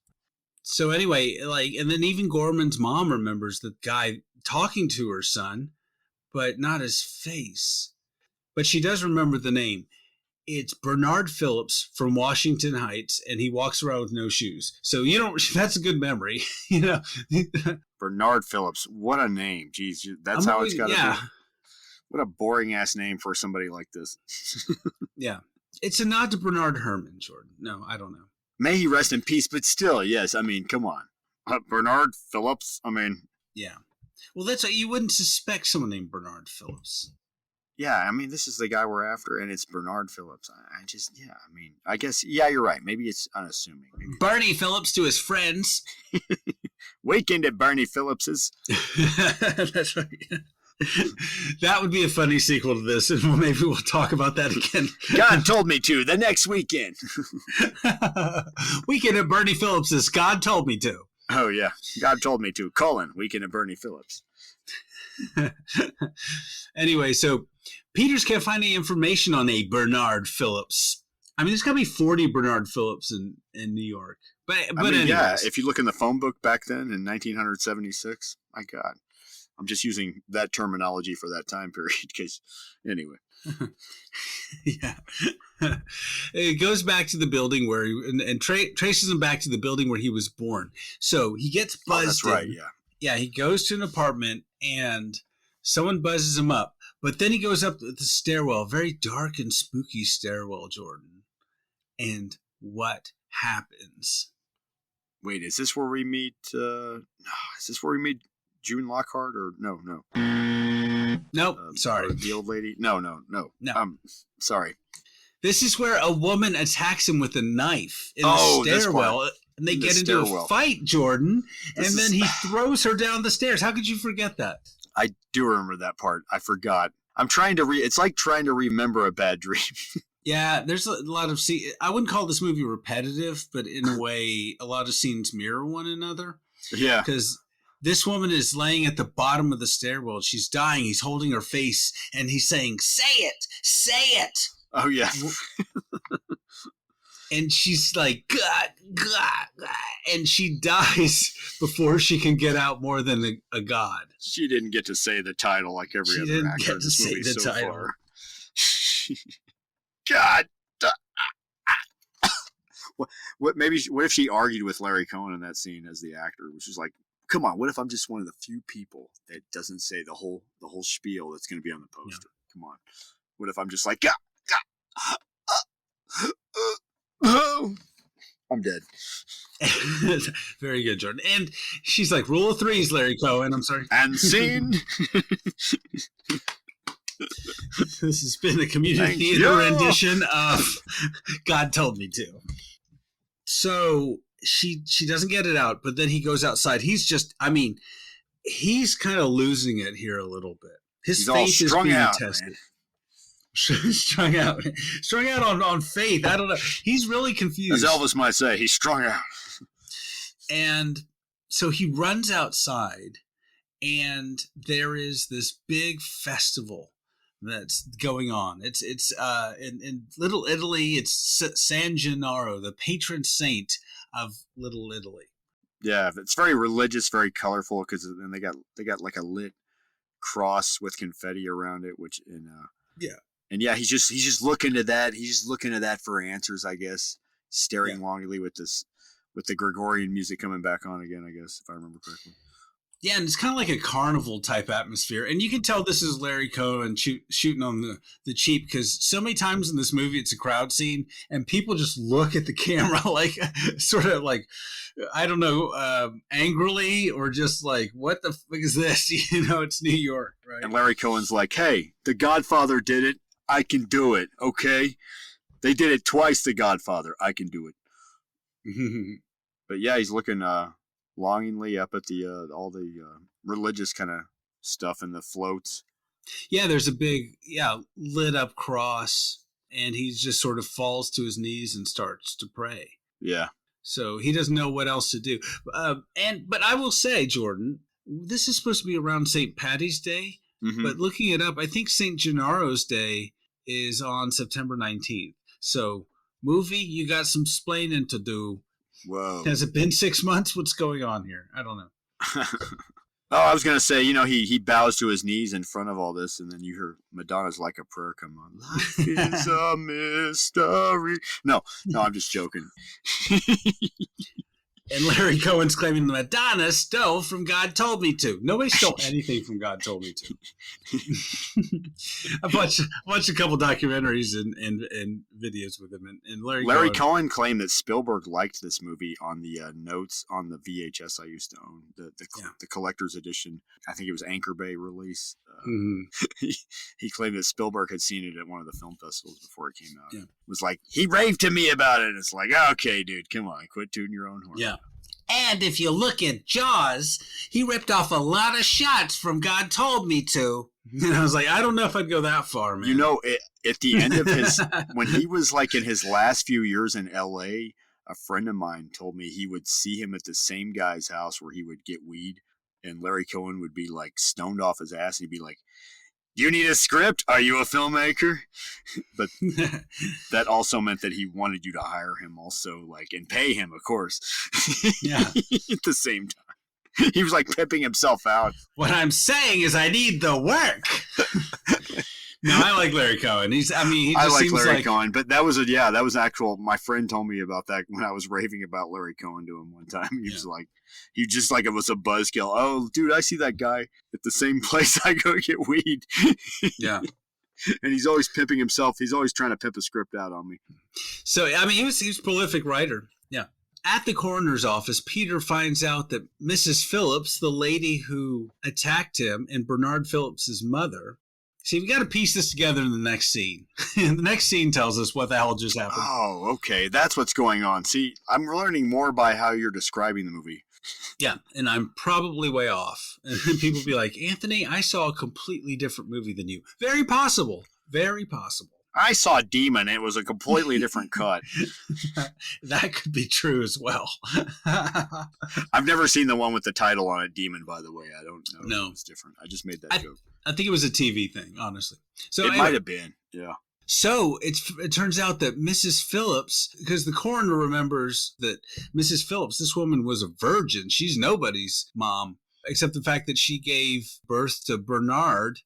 So anyway, and then even Gorman's mom remembers the guy talking to her son, but not his face. But she does remember the name. It's Bernard Phillips from Washington Heights, and he walks around with no shoes. So that's a good memory, Bernard Phillips, what a name. Jeez, that's how it's got to be. What a boring ass name for somebody like this. Yeah. It's a nod to Bernard Herrmann, Jordan. No, I don't know. May he rest in peace, but still, yes. I mean, come on. Bernard Phillips, I mean. Yeah. Well, you wouldn't suspect someone named Bernard Phillips. Yeah, I mean, this is the guy we're after, and it's Bernard Phillips. I guess, you're right. Maybe it's unassuming. Bernie Phillips to his friends. Weekend at Bernie Phillips's. That's right. That would be a funny sequel to this, and maybe we'll talk about that again. God Told Me To, the next weekend. Weekend at Bernie Phillips's, God Told Me To. Oh, yeah. God Told Me To, Weekend at Bernie Phillips. Anyway, so Peters can't find any information on a Bernard Phillips. I mean, there's got to be 40 Bernard Phillips in New York. But anyways. Yeah, if you look in the phone book back then in 1976, my God. I'm just using that terminology for that time period. Because anyway. Yeah. It goes back to the building where and traces him back to the building where he was born. So he gets buzzed. That's right, yeah. Yeah, he goes to an apartment and someone buzzes him up. But then he goes up the stairwell, very dark and spooky stairwell, Jordan. And what happens? Wait, is this where we meet? June Lockhart or no? Nope. Sorry, the old lady. No. Sorry. This is where a woman attacks him with a knife in the stairwell. And they In the get into stairwell. a fight, Jordan, This and then is- he throws her down the stairs. How could you forget that? I do remember that part. I forgot. I'm trying to it's like trying to remember a bad dream. Yeah, there's a lot of I wouldn't call this movie repetitive, but in a way, a lot of scenes mirror one another. Yeah. Because this woman is laying at the bottom of the stairwell. She's dying. He's holding her face, and he's saying, "Say it, say it." Oh, yeah. And she's like, God, God, God. And she dies before she can get out more than a god. She didn't get to say the title like every She other didn't actor get in to this say movie the so title. far. God. What if she argued with Larry Cohen in that scene as the actor, which is like, come on, what if I'm just one of the few people that doesn't say the whole spiel that's going to be on the poster? Yeah. Come on. What if I'm just like, I'm dead. Very good, Jordan. And she's like, rule of threes, Larry Cohen. I'm sorry. And scene. This has been a community theater rendition of God Told Me To. So she doesn't get it out, but then he goes outside. He's he's kind of losing it here a little bit. His faith is being tested. Strung out on faith. I don't know. He's really confused. As Elvis might say, he's strung out. And so he runs outside, and there is this big festival that's going on. It's in Little Italy. It's San Gennaro, the patron saint of Little Italy. Yeah, it's very religious, very colorful, because then they got like a lit cross with confetti around it, which And yeah, he's just looking to that. He's just looking to that for answers, I guess. Staring longingly with the Gregorian music coming back on again, I guess, if I remember correctly. Yeah, and it's kind of like a carnival type atmosphere. And you can tell this is Larry Cohen shooting on the cheap, because so many times in this movie it's a crowd scene and people just look at the camera like sort of like, I don't know, angrily, or just like, what the fuck is this? It's New York, right? And Larry Cohen's like, hey, The Godfather did it. I can do it, okay? They did it twice, The Godfather. I can do it. But yeah, he's looking longingly up at all the religious kind of stuff and the floats. Yeah, there's a big, lit up cross, and he just sort of falls to his knees and starts to pray. Yeah. So he doesn't know what else to do. But I will say, Jordan, this is supposed to be around St. Patty's Day, but looking it up, I think St. Gennaro's Day is on September 19th. So, movie, you got some splaining to do. Whoa. Has it been 6 months? What's going on here? I don't know. I was going to say, he bows to his knees in front of all this, and then you hear Madonna's Like a Prayer come on. Life is a mystery. No, I'm just joking. And Larry Cohen's claiming Madonna stole from God Told Me To. Nobody stole anything from God Told Me To. I've watched a couple documentaries and videos with him. And Larry Cohen claimed that Spielberg liked this movie on the notes on the VHS I used to own, the collector's edition. I think it was Anchor Bay release. He claimed that Spielberg had seen it at one of the film festivals before it came out. Yeah. It was like, he raved to me about it. And it's like, okay, dude, come on, quit tooting your own horn. Yeah. And if you look at Jaws, he ripped off a lot of shots from God Told Me To. And I was like, I don't know if I'd go that far, man. At the end of his, when he was like in his last few years in LA, a friend of mine told me he would see him at the same guy's house where he would get weed. And Larry Cohen would be like stoned off his ass. And he'd be like, you need a script? Are you a filmmaker? But that also meant that he wanted you to hire him also, like, and pay him, of course. Yeah. At the same time. He was like pimping himself out. What I'm saying is I need the work. No, I like Larry Cohen. I like Larry Cohen, but that was actual. My friend told me about that when I was raving about Larry Cohen to him one time. He was like, it was a buzzkill. Oh, dude, I see that guy at the same place I go get weed. Yeah. And he's always pimping himself. He's always trying to pimp a script out on me. So, he was a prolific writer. Yeah. At the coroner's office, Peter finds out that Mrs. Phillips, the lady who attacked him, and Bernard Phillips' mother, See, we got to piece this together in the next scene. The next scene tells us what the hell just happened. Oh, okay. That's what's going on. See, I'm learning more by how you're describing the movie. Yeah, and I'm probably way off. And people be like, Anthony, I saw a completely different movie than you. Very possible. Very possible. I saw Demon. It was a completely different cut. That could be true as well. I've never seen the one with the title on it, Demon, by the way. I don't know. No. It's different. I just made that joke. I think it was a TV thing, honestly. So it might have been, yeah. So it turns out that Mrs. Phillips, because the coroner remembers that Mrs. Phillips, this woman was a virgin. She's nobody's mom, except the fact that she gave birth to Bernard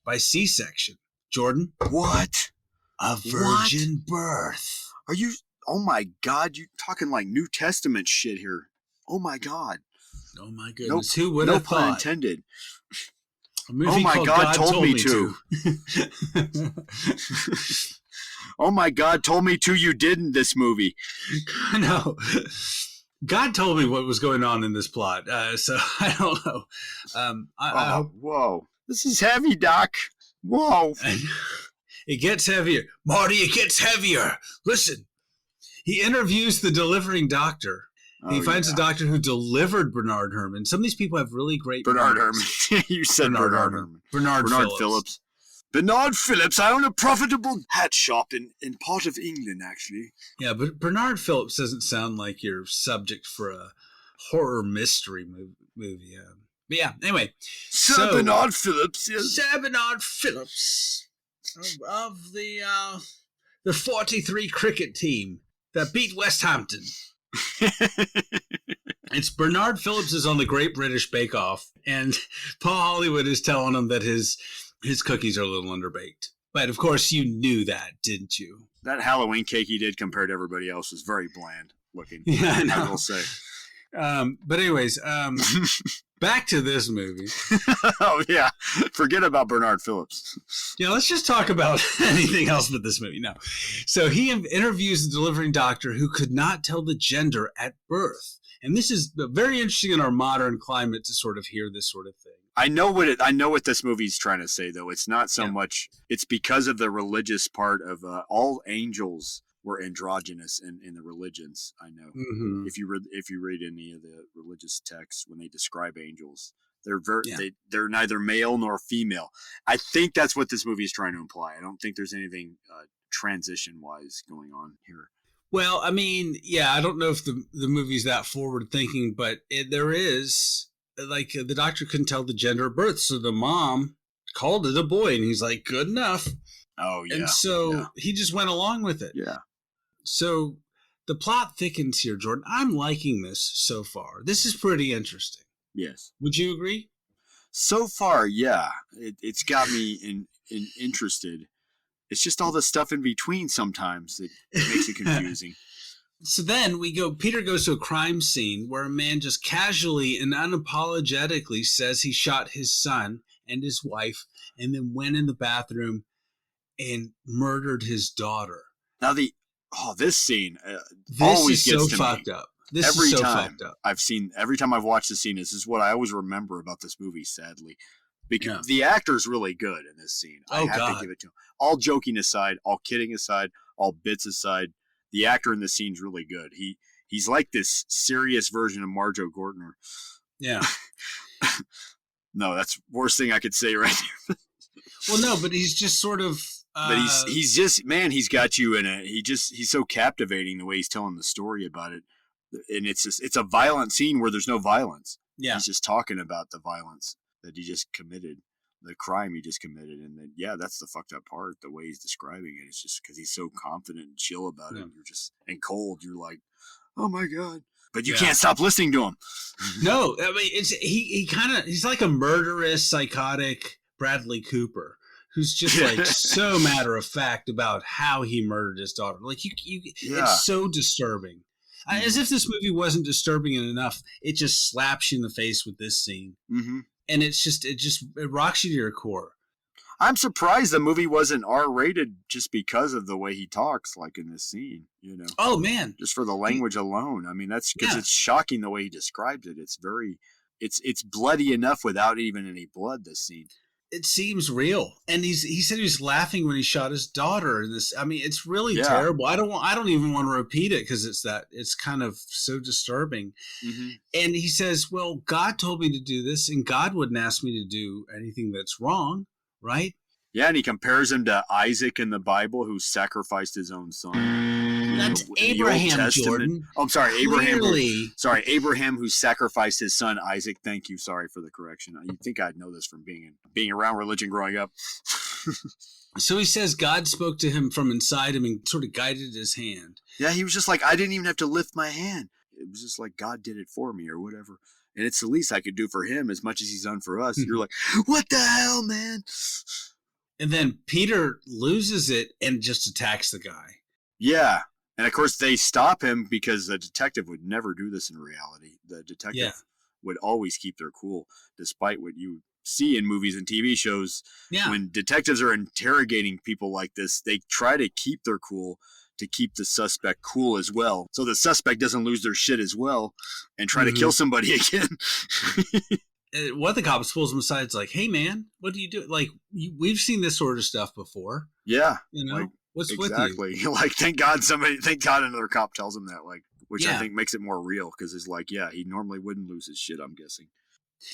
by C-section. Jordan? What? A virgin birth. Are you? Oh my God! You're talking like New Testament shit here. Oh my God! Oh my goodness! Who would have thought? No pun intended. Oh my God! Told me to. Oh my God! Told me to. You didn't this movie. No. God told me what was going on in this plot, so I don't know. I hope. Whoa! This is heavy, Doc. Whoa! It gets heavier. Marty, it gets heavier. Listen, he interviews the delivering doctor. He finds a doctor who delivered Bernard Herrmann. Some of these people have really great Bernard Herrmann. You said Bernard Herrmann. Bernard Phillips. Bernard Phillips. I own a profitable hat shop in part of England, actually. Yeah, but Bernard Phillips doesn't sound like your subject for a horror mystery movie. But yeah, anyway. Sir Bernard Phillips. Yes. Sir Bernard Phillips of the 43 cricket team that beat West Hampton. It's Bernard Phillips is on the Great British Bake Off, and Paul Hollywood is telling him that his cookies are a little underbaked. But of course, you knew that, didn't you? That Halloween cake he did compared to everybody else was very bland looking. Yeah, I know. I will say. But anyways, back to this movie. Oh yeah, forget about Bernard Phillips. Yeah, let's just talk about anything else but this movie. No, so he interviews the delivering doctor who could not tell the gender at birth, and this is very interesting in our modern climate to sort of hear this sort of thing. I know what this movie's trying to say, though. It's not so much. It's because of the religious part of all angels were androgynous in the religions. I know. Mm-hmm. If you read any of the religious texts when they describe angels, they're they're neither male nor female. I think that's what this movie is trying to imply. I don't think there's anything transition wise going on here. Well, I mean, yeah, I don't know if the movie's that forward thinking, but there is, like, the doctor couldn't tell the gender of birth, so the mom called it a boy, and he's like, good enough. Oh yeah. And so he just went along with it. Yeah. So the plot thickens here, Jordan. I'm liking this so far. This is pretty interesting. Yes. Would you agree? So far, yeah. It's got me interested. It's just all the stuff in between sometimes that makes it confusing. So then Peter goes to a crime scene where a man just casually and unapologetically says he shot his son and his wife and then went in the bathroom and murdered his daughter. Now this scene this always is gets so to fucked me. up. This is so fucked up. Every time I've watched the scene, this is what I always remember about this movie, sadly. Because the actor's really good in this scene. I have to give it to him. All joking aside, all kidding aside, all bits aside, the actor in this scene's really good. He's like this serious version of Marjoe Gortner. Yeah. No, that's the worst thing I could say right now. Well, no, but he's just sort of... But he's just, man, he's got you in a, he's so captivating the way he's telling the story about it. And it's a violent scene where there's no violence. Yeah. He's just talking about the violence that he just committed, the crime he just committed. And then, that's the fucked up part, the way he's describing it. It's just because he's so confident and chill about it. You're just, and cold, you're like, oh my God. But you can't stop listening to him. No, I mean, he's like a murderous, psychotic Bradley Cooper, who's just like so matter of fact about how he murdered his daughter. Like it's so disturbing. As if this movie wasn't disturbing enough, it just slaps you in the face with this scene. Mm-hmm. And it rocks you to your core. I'm surprised the movie wasn't R-rated just because of the way he talks, like in this scene, you know. Oh, man. Just for the language alone. I mean, that's because it's shocking the way he describes it. It's bloody enough without even any blood, this scene. it seems real. And he said he was laughing when he shot his daughter. And this, I mean, it's really terrible. I don't even want to repeat it because it's kind of so disturbing. Mm-hmm. And he says, well, God told me to do this, and God wouldn't ask me to do anything that's wrong, right? Yeah, and he compares him to Isaac in the Bible, who sacrificed his own son. That's Abraham, Jordan. Oh, I'm sorry, Clearly. Abraham, who sacrificed his son Isaac. Thank you. Sorry for the correction. You think I'd know this from being around religion growing up. So he says God spoke to him from inside him and sort of guided his hand. Yeah, he was just like, I didn't even have to lift my hand. It was just like God did it for me or whatever. And it's the least I could do for him as much as he's done for us. You're like, what the hell, man? And then Peter loses it and just attacks the guy. Yeah. And of course they stop him because the detective would never do this in reality. The detective would always keep their cool, despite what you see in movies and TV shows. Yeah. When detectives are interrogating people like this, they try to keep their cool to keep the suspect cool as well. So the suspect doesn't lose their shit as well and try to kill somebody again. One of the cops pulls him aside. It's like, hey, man, what do you do? Like, we've seen this sort of stuff before. Yeah. You know, what's exactly. with you? Like, thank God another cop tells him that, like, which I think makes it more real because it's like, yeah, he normally wouldn't lose his shit, I'm guessing.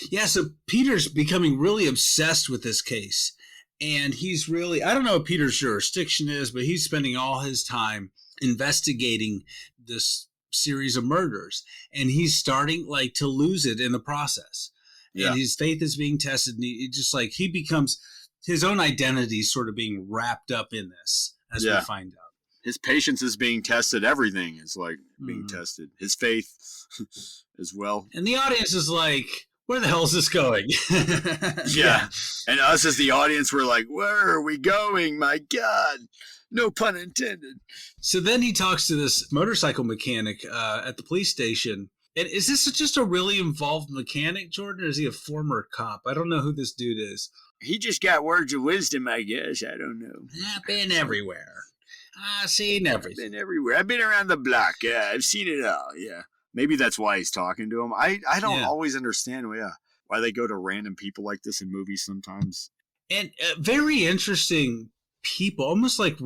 Yeah, so Peter's becoming really obsessed with this case. And he's really, I don't know what Peter's jurisdiction is, but he's spending all his time investigating this series of murders. And he's starting, like, to lose it in the process. And his faith is being tested, and he becomes his own identity sort of being wrapped up in this as we find out. His patience is being tested. Everything is like being tested. His faith as well. And the audience is like, where the hell is this going? Yeah. And us as the audience, we're like, where are we going? My God. No pun intended. So then he talks to this motorcycle mechanic at the police station. And is this just a really involved mechanic, Jordan, or is he a former cop? I don't know who this dude is. He just got words of wisdom, I guess. I don't know. I've been everywhere. I've seen everything. I've been everywhere. I've been around the block. Yeah, I've seen it all. Yeah. Maybe that's why he's talking to him. I don't always understand why they go to random people like this in movies sometimes. And very interesting people, almost like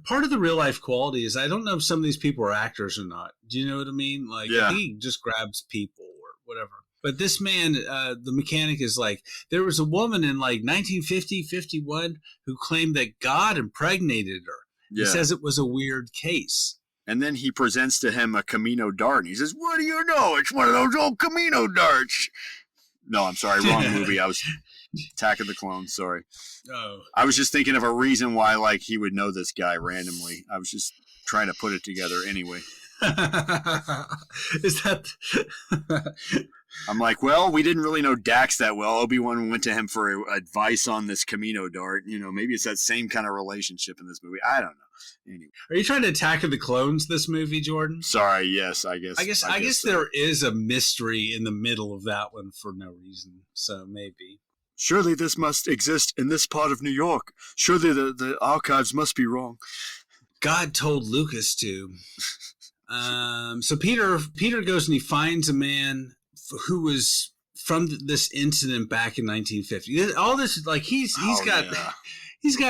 part of the real life quality is I don't know if some of these people are actors or not. Do you know what I mean? Like he just grabs people or whatever. But this man, the mechanic, is like, there was a woman in like 1950, 51 who claimed that God impregnated her. Yeah. He says it was a weird case. And then he presents to him a Camino dart. And he says, what do you know? It's one of those old Camino darts. No, I'm sorry. Wrong movie. I was Attack of the Clones. Sorry. Oh. I was just thinking of a reason why, like, he would know this guy randomly. I was just trying to put it together anyway. Is that... I'm like, well, we didn't really know Dax that well. Obi-Wan went to him for advice on this Camino dart. You know, maybe it's that same kind of relationship in this movie. I don't know. Anyway. Are you trying to Attack of the Clones this movie, Jordan? Sorry, yes, I guess. I guess so. There is a mystery in the middle of that one for no reason, so maybe. Surely this must exist in this part of New York. Surely the archives must be wrong. God told Lucas to. So Peter goes and he finds a man who was from this incident back in 1950. All this, like, he's got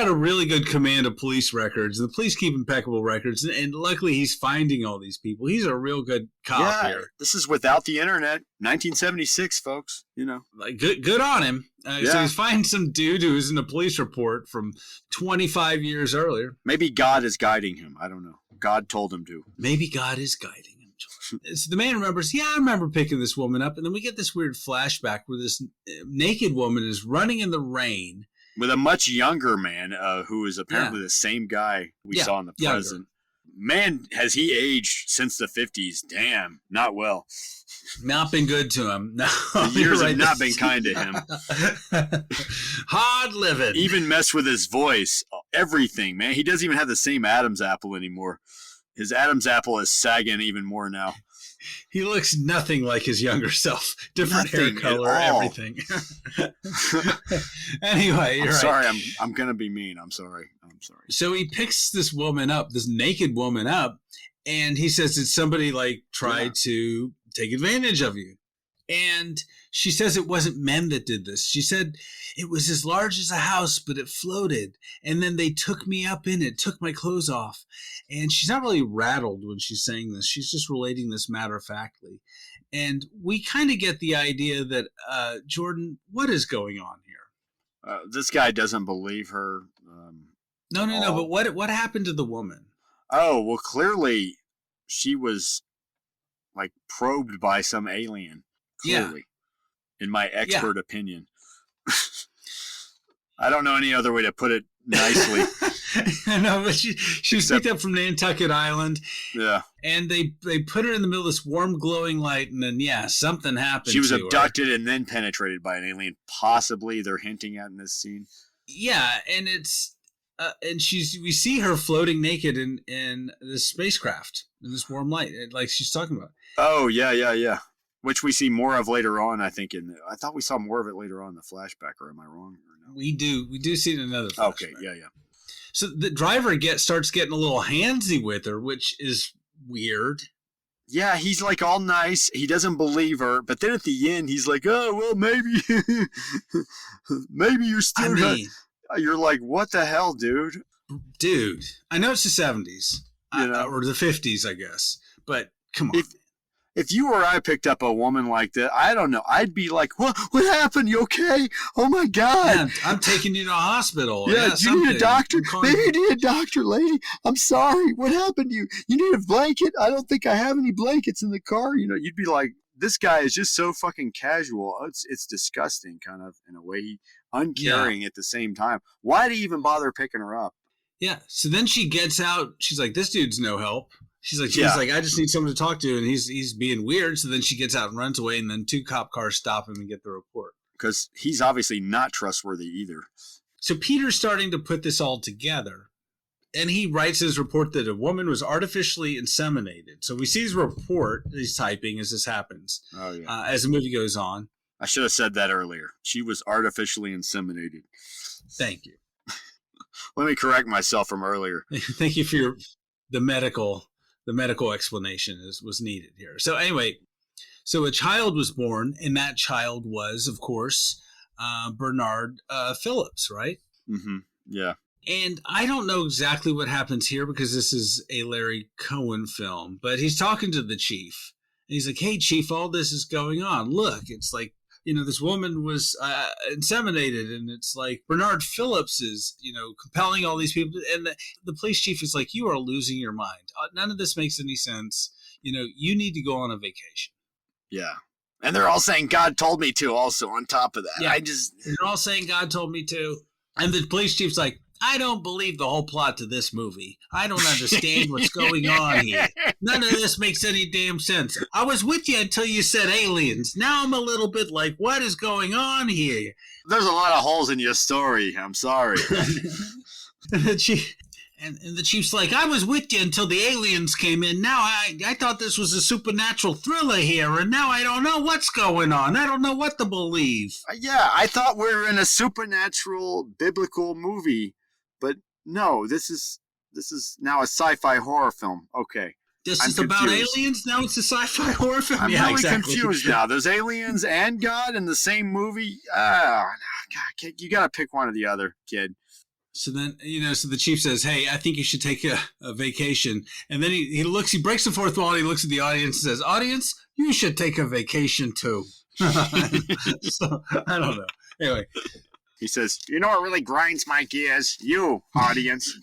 a really good command of police records, and the police keep impeccable records. And luckily, he's finding all these people. He's a real good cop here. This is without the internet, 1976, folks. You know, like good on him. So he's finding some dude who was in a police report from 25 years earlier. Maybe God is guiding him. I don't know. God told him to. Maybe God is guiding him. So the man remembers, I remember picking this woman up. And then we get this weird flashback where this naked woman is running in the rain. With a much younger man who is apparently the same guy we saw in the present. Man, has he aged since the 50s. Damn, not well. Not been good to him. No, the years have not been kind to him. Hard living. Even messed with his voice. Everything, man. He doesn't even have the same Adam's apple anymore. His Adam's apple is sagging even more now. He looks nothing like his younger self. Different hair color, everything. Anyway, you're sorry. I'm gonna be mean. I'm sorry. So he picks this woman up, this naked woman up, and he says, "Did somebody like try to take advantage of you?" And she says it wasn't men that did this. She said it was as large as a house, but it floated. And then they took me up in it, took my clothes off. And she's not really rattled when she's saying this. She's just relating this matter-of-factly. And we kind of get the idea that, Jordan, what is going on here? This guy doesn't believe her. No. But what happened to the woman? Oh, well, clearly she was like probed by some alien. Clearly, in my expert opinion. I don't know any other way to put it nicely. No, but she was picked up from Nantucket Island. Yeah. And they put her in the middle of this warm, glowing light, and then, something happened. She was to abducted her. And then penetrated by an alien, possibly, they're hinting at in this scene. Yeah, and it's... and we see her floating naked in this spacecraft, in this warm light, like she's talking about. Oh, yeah. Which we see more of later on, I think. I thought we saw more of it later on in the flashback, or am I wrong? Or no? We do see it in another flashback. Okay, yeah. So the driver starts getting a little handsy with her, which is weird. Yeah, he's like all nice. He doesn't believe her, but then at the end, he's like, "Oh, well, maybe, maybe you're still." You're like, "What the hell, dude?" Dude, I know it's the 70s, or the 50s, I guess, but come on. If you or I picked up a woman like that, I don't know. I'd be like, "What happened? You okay? Oh my God! Yeah, I'm taking you to a hospital. Yeah, do you need a doctor? Maybe you need a doctor, lady. I'm sorry. What happened to you? You need a blanket? I don't think I have any blankets in the car." You'd be like, "This guy is just so fucking casual. It's disgusting, kind of in a way, uncaring at the same time. Why do you even bother picking her up?" Yeah. So then she gets out. She's like, "This dude's no help." She's like, I just need someone to talk to, and he's being weird. So then she gets out and runs away, and then 2 cop cars stop him and get the report. Because he's obviously not trustworthy either. So Peter's starting to put this all together, and he writes his report that a woman was artificially inseminated. So we see his report he's typing as this happens. Oh, yeah. As the movie goes on. I should have said that earlier. She was artificially inseminated. Thank you. Let me correct myself from earlier. Thank you for the medical explanation was needed here. So anyway, so a child was born, and that child was, of course, Bernard Phillips, right? Mm-hmm. Yeah. And I don't know exactly what happens here because this is a Larry Cohen film, but he's talking to the chief. And he's like, "Hey, chief, all this is going on. Look, it's like, this woman was inseminated, and it's like Bernard Phillips is, compelling all these people." And the police chief is like, "You are losing your mind. None of this makes any sense. You need to go on a vacation." Yeah. And they're all saying God told me to also on top of that. Yeah. They're all saying God told me to. And the police chief's like, "I don't believe the whole plot to this movie. I don't understand what's going on here. None of this makes any damn sense. I was with you until you said aliens. Now I'm a little bit like, what is going on here?" There's a lot of holes in your story. I'm sorry. And the chief's like, "I was with you until the aliens came in. Now I thought this was a supernatural thriller here, and now I don't know what's going on. I don't know what to believe." Yeah, I thought we were in a supernatural biblical movie. But no, this is now a sci-fi horror film. Okay. This is about aliens? Now it's a sci-fi horror film? I'm really confused now. There's aliens and God in the same movie? God, you got to pick one or the other, kid. So then, so the chief says, "Hey, I think you should take a vacation." And then he breaks the fourth wall, and he looks at the audience and says, "Audience, you should take a vacation too." So, I don't know. Anyway. He says, "You know what really grinds my gears? You, audience."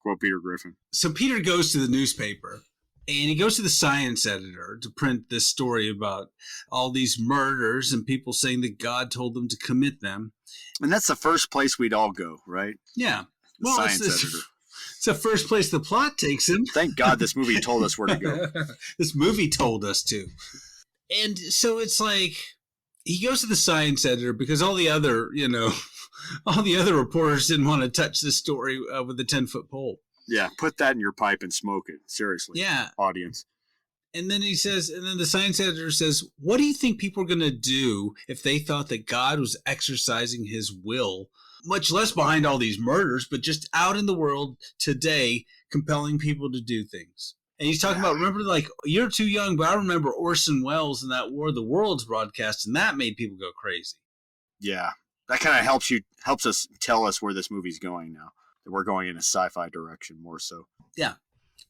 Quote Peter Griffin. So Peter goes to the newspaper, and he goes to the science editor to print this story about all these murders and people saying that God told them to commit them. And that's the first place we'd all go, right? Yeah. The science editor. It's the first place the plot takes him. Thank God this movie told us where to go. This movie told us to. And so it's like, he goes to the science editor because all the other reporters didn't want to touch this story with a 10-foot pole. Yeah, put that in your pipe and smoke it. Seriously. Yeah. Audience. And then the science editor says, "What do you think people are going to do if they thought that God was exercising his will, much less behind all these murders, but just out in the world today, compelling people to do things?" And he's talking about, remember, like, you're too young, but I remember Orson Welles and that War of the Worlds broadcast, and that made people go crazy. Yeah. That kind of helps us tell us where this movie's going now. That we're going in a sci-fi direction more so. Yeah.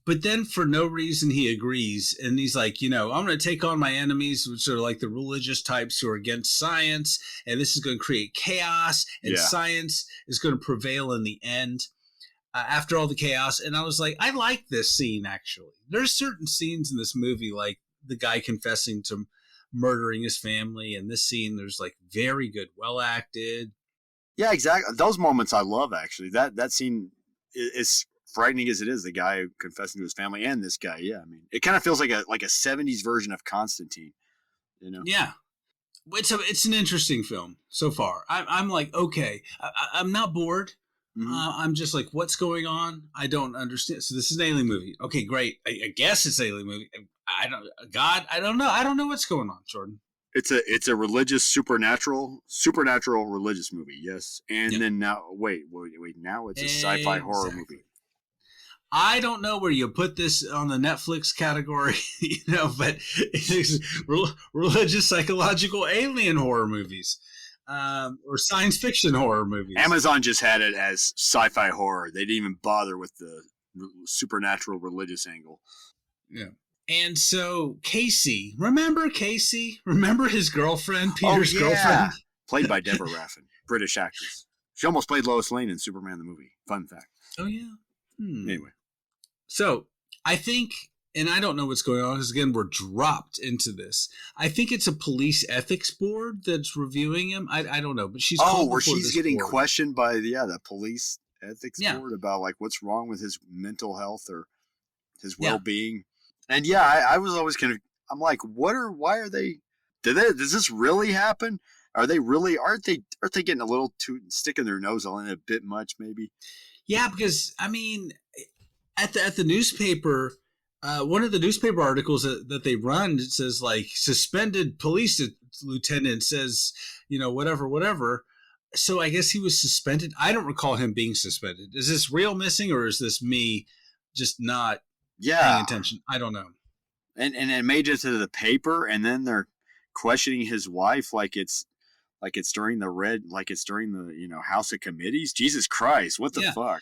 But then for no reason he agrees, and he's like, I'm going to take on my enemies, which are like the religious types who are against science, and this is going to create chaos, and science is going to prevail in the end. After all the chaos. And I was like, I like this scene, actually. There's certain scenes in this movie, like the guy confessing to murdering his family. And this scene, there's like very good, well acted. Yeah, exactly. Those moments I love, actually. That scene is frightening as it is. The guy confessing to his family and this guy. Yeah, I mean, it kind of feels like a 70s version of Constantine. Yeah. It's an interesting film so far. I'm like, okay, I'm not bored. Mm-hmm. I'm just like, what's going on? I don't understand. So this is an alien movie. Okay, great. I guess it's an alien movie. I don't know. I don't know what's going on, Jordan. It's a religious, supernatural religious movie. Yes. And then now, wait. Now it's a sci-fi horror movie. I don't know where you put this on the Netflix category, but it's religious, psychological, alien horror movies. Or science fiction horror movies. Amazon just had it as sci-fi horror. They didn't even bother with the supernatural religious angle. Yeah. And so Casey, remember his girlfriend, Peter's girlfriend? Played by Deborah Raffin, British actress. She almost played Lois Lane in Superman the movie. Fun fact. Oh, yeah. Anyway. So I think, and I don't know what's going on because, again, we're dropped into this. I think it's a police ethics board that's reviewing him. I don't know, but she's where she's getting questioned by the police ethics board about like what's wrong with his mental health or his well-being. And I was always I'm like, why are they? Does this really happen? Are they really? Aren't they getting a little too sticking their nose in a bit much? Maybe. Yeah, because I mean, at the newspaper. One of the newspaper articles that they run, it says like suspended police lieutenant says, whatever. So I guess he was suspended. I don't recall him being suspended. Is this real missing or is this me just not paying attention? I don't know. And it made it to the paper, and then they're questioning his wife like it's during the House of Committees. Jesus Christ, what the fuck?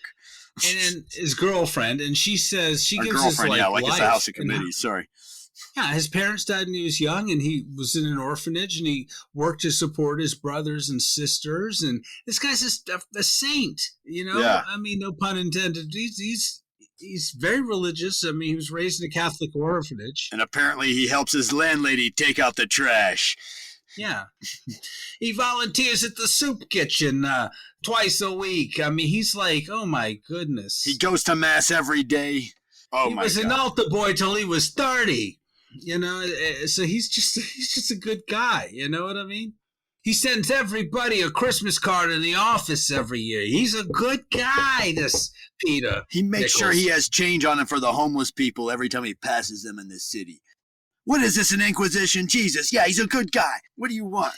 And his girlfriend, and she says she gives his like life. It's the House of Committees. Sorry. Yeah, his parents died when he was young, and he was in an orphanage, and he worked to support his brothers and sisters. And this guy's a saint, Yeah. I mean, no pun intended. He's very religious. I mean, he was raised in a Catholic orphanage, and apparently he helps his landlady take out the trash. Yeah. He volunteers at the soup kitchen twice a week. I mean, he's like, oh my goodness. He goes to mass every day. Oh my God. He was an altar boy till he was 30. So he's just a good guy. You know what I mean? He sends everybody a Christmas card in the office every year. He's a good guy, this Peter. He makes sure he has change on him for the homeless people every time he passes them in the city. What is this, an Inquisition? Jesus, yeah, he's a good guy. What do you want?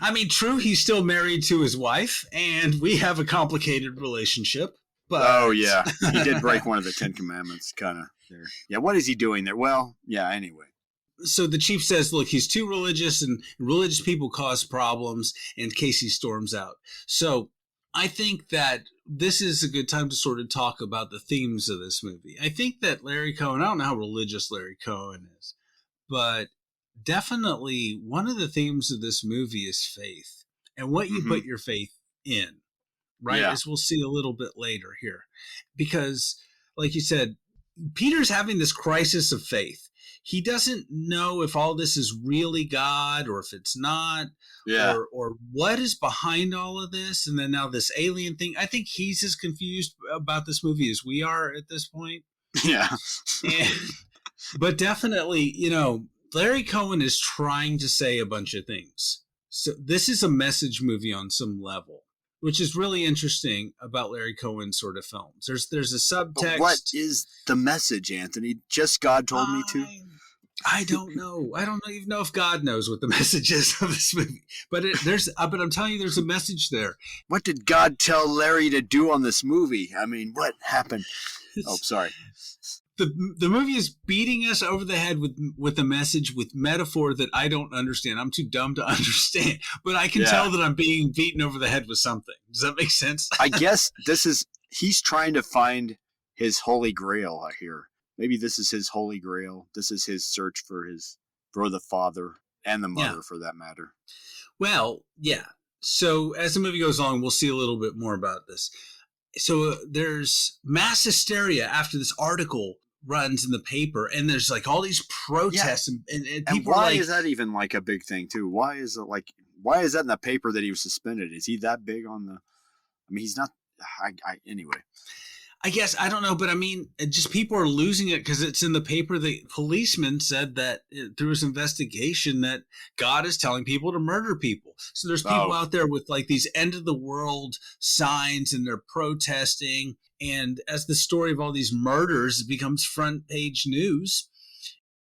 I mean, true, he's still married to his wife, and we have a complicated relationship. But oh, yeah. He did break one of the 10 Commandments, kind of there. Yeah, what is he doing there? Well, yeah, anyway. So the chief says, look, he's too religious, and religious people cause problems, and Casey storms out. So I think that this is a good time to sort of talk about the themes of this movie. I think that Larry Cohen, I don't know how religious Larry Cohen is, but definitely one of the themes of this movie is faith and what you put your faith in, right? Yeah. As we'll see a little bit later here. Because, like you said, Peter's having this crisis of faith. He doesn't know if all this is really God or if it's not, or what is behind all of this. And then now this alien thing. I think he's as confused about this movie as we are at this point. Yeah. But definitely, Larry Cohen is trying to say a bunch of things. So this is a message movie on some level, which is really interesting about Larry Cohen sort of films. There's a subtext. But what is the message, Anthony? Just God told me to? I don't know. I don't even know if God knows what the message is of this movie. But but I'm telling you, there's a message there. What did God tell Larry to do on this movie? I mean, what happened? Oh, sorry. the movie is beating us over the head with a message, with metaphor that I don't understand. I'm too dumb to understand, but I can tell that I'm being beaten over the head with something. Does that make sense? I guess he's trying to find his holy grail here. Maybe this is his holy grail. This is his search for the father and the mother, for that matter. Well, yeah. So as the movie goes along, we'll see a little bit more about this. So there's mass hysteria after this article runs in the paper, and there's like all these protests, and people. And why are like, is that even like a big thing too? Why is that in the paper that he was suspended? Is he that big on the? I mean, he's not. Anyway. I guess, I don't know, but I mean, just people are losing it because it's in the paper. The policeman said that through his investigation that God is telling people to murder people. So there's people out there with like these end of the world signs, and they're protesting. And as the story of all these murders becomes front page news.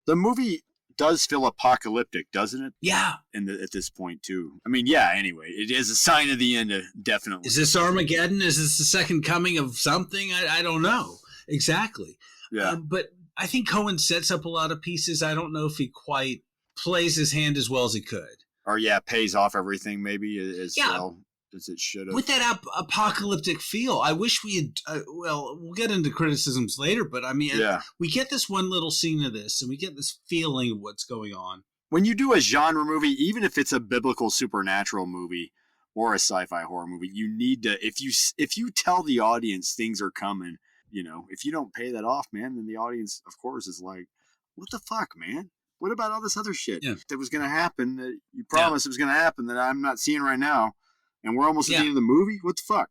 The movie does feel apocalyptic, doesn't it? Yeah. At this point too. I mean, yeah, anyway, it is a sign of the end, definitely. Is this Armageddon? Is this the second coming of something? I don't know exactly. Yeah. But I think Cohen sets up a lot of pieces. I don't know if he quite plays his hand as well as he could. Or pays off everything maybe as well as it should have. With that apocalyptic feel, I wish we had, we'll get into criticisms later, but I mean, we get this one little scene of this, and we get this feeling of what's going on. When you do a genre movie, even if it's a biblical supernatural movie or a sci-fi horror movie, you need to, if you tell the audience things are coming, if you don't pay that off, man, then the audience, of course, is like, what the fuck, man? What about all this other shit that was going to happen, that you promised it was going to happen, that I'm not seeing right now? And we're almost at the end of the movie? What the fuck?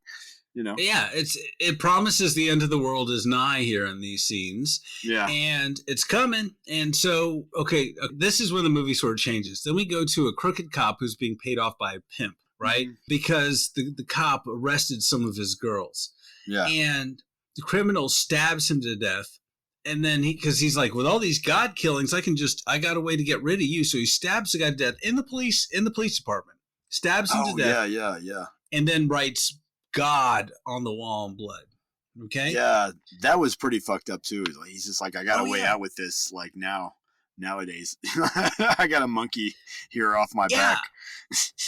Yeah, it promises the end of the world is nigh here in these scenes. Yeah. And it's coming. And so, this is when the movie sort of changes. Then we go to a crooked cop who's being paid off by a pimp, right? Mm-hmm. Because the cop arrested some of his girls. Yeah. And the criminal stabs him to death. And then because he's like, with all these God killings, I got a way to get rid of you. So he stabs the guy to death in the police department. Stabs him to death. Yeah. And then writes God on the wall in blood. Okay? Yeah, that was pretty fucked up too. He's just like, I got a way out with this. Like nowadays, I got a monkey here off my back.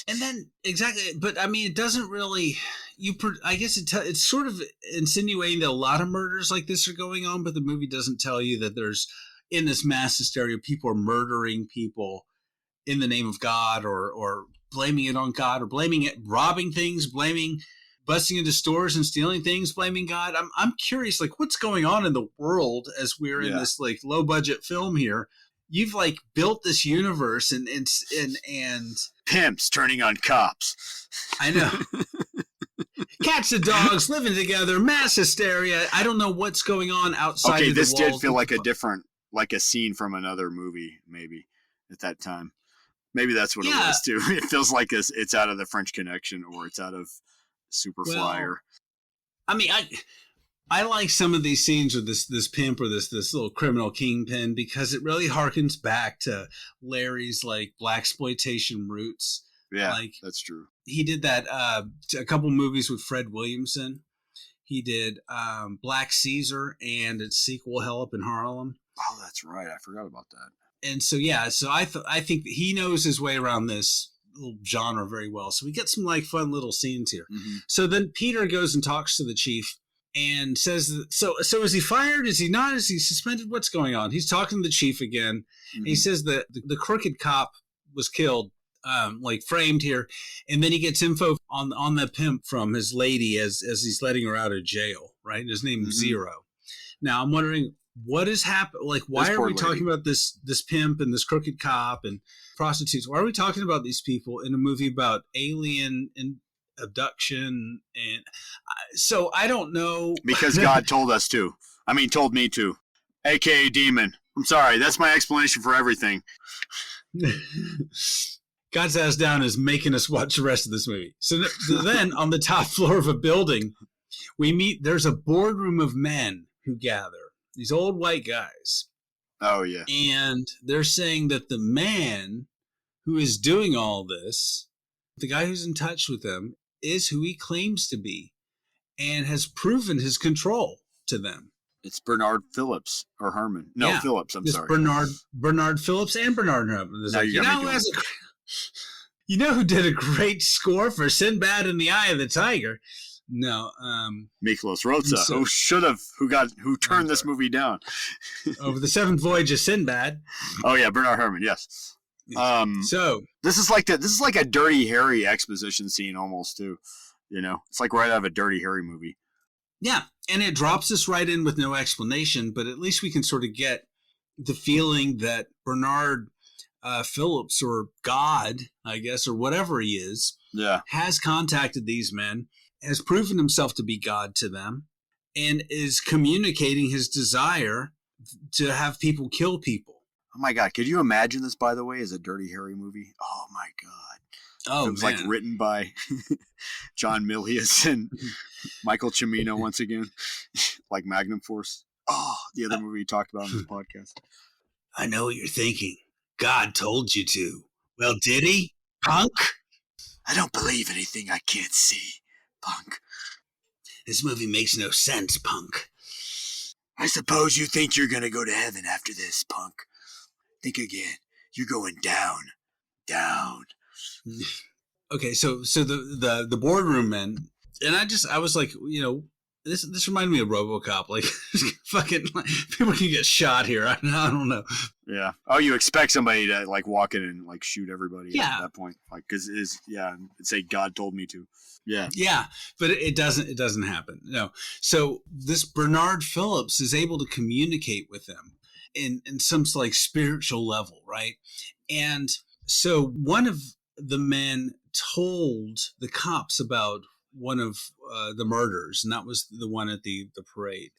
And then exactly, but I mean, it doesn't really. I guess it's sort of insinuating that a lot of murders like this are going on, but the movie doesn't tell you that there's in this mass hysteria, people are murdering people in the name of God, or blaming it on God, or blaming it, robbing things, busting into stores and stealing things, blaming God. I'm curious, like, what's going on in the world as we're in this like low budget film here. You've like built this universe and pimps turning on cops. I know. Cats and dogs living together, mass hysteria. I don't know what's going on outside. Okay, of the this did walls. feel like a scene from another movie, maybe at that time. Maybe that's what it was too. It feels like it's out of the French Connection, or it's out of Superfly. I mean, I like some of these scenes with this pimp or this little criminal kingpin, because it really harkens back to Larry's like blaxploitation roots. Yeah, like, that's true. He did that a couple movies with Fred Williamson. He did Black Caesar and its sequel, Hell Up in Harlem. Oh, that's right. I forgot about that. And so, I think that he knows his way around this little genre very well. So we get some like fun little scenes here. Mm-hmm. So then Peter goes and talks to the chief and says, so is he fired? Is he not? Is he suspended? What's going on? He's talking to the chief again. Mm-hmm. And he says that the crooked cop was killed, like framed here. And then he gets info on the pimp from his lady as he's letting her out of jail, right? His name is Zero. Now I'm wondering, what has happened? Like, why are we talking about this pimp and this crooked cop and prostitutes? Why are we talking about these people in a movie about alien and abduction? And so I don't know. Because God told us to. I mean, told me to. AKA demon. I'm sorry. That's my explanation for everything. God's ass down is making us watch the rest of this movie. So then on the top floor of a building, there's a boardroom of men who gather. These old white guys. Oh, yeah. And they're saying that the man who is doing all this, the guy who's in touch with them, is who he claims to be and has proven his control to them. It's Bernard Phillips or Herman. No, Yeah, Phillips. I'm it's sorry. Bernard Phillips and Bernard Herman. Now you got me doing you know who did a great score for Sinbad and the Eye of the Tiger? No, Miklos Rozsa, who turned this movie down. Over the Seventh Voyage of Sinbad. Oh yeah, Bernard Herrmann, yes. So this is like a Dirty Harry exposition scene almost too. You know, it's like right out of a Dirty Harry movie. Yeah, and it drops us right in with no explanation, but at least we can sort of get the feeling that Bernard Phillips, or God, I guess, or whatever he is, has contacted these men, has proven himself to be God to them, and is communicating his desire to have people kill people. Oh my God! Could you imagine this? By the way, as a Dirty Harry movie? Oh my God! Oh, it was like written by John Milius and Michael Cimino once again, like Magnum Force. Oh, the other movie you talked about on this podcast. I know what you're thinking. God told you to. Well, did he, punk? I don't believe anything I can't see, punk. This movie makes no sense, punk. I suppose you think you're going to go to heaven after this, punk. Think again. You're going down. Down. Okay, so the boardroom men, and I was like, you know, this reminded me of RoboCop. Like, fucking people can get shot here. I don't know. Yeah. Oh, you expect somebody to like walk in and like shoot everybody at that point, like because it'd say God told me to. Yeah. Yeah, but it doesn't happen. No. So this Bernard Phillips is able to communicate with them in some like spiritual level, right? And so one of the men told the cops about one of the murders, and that was the one at the parade.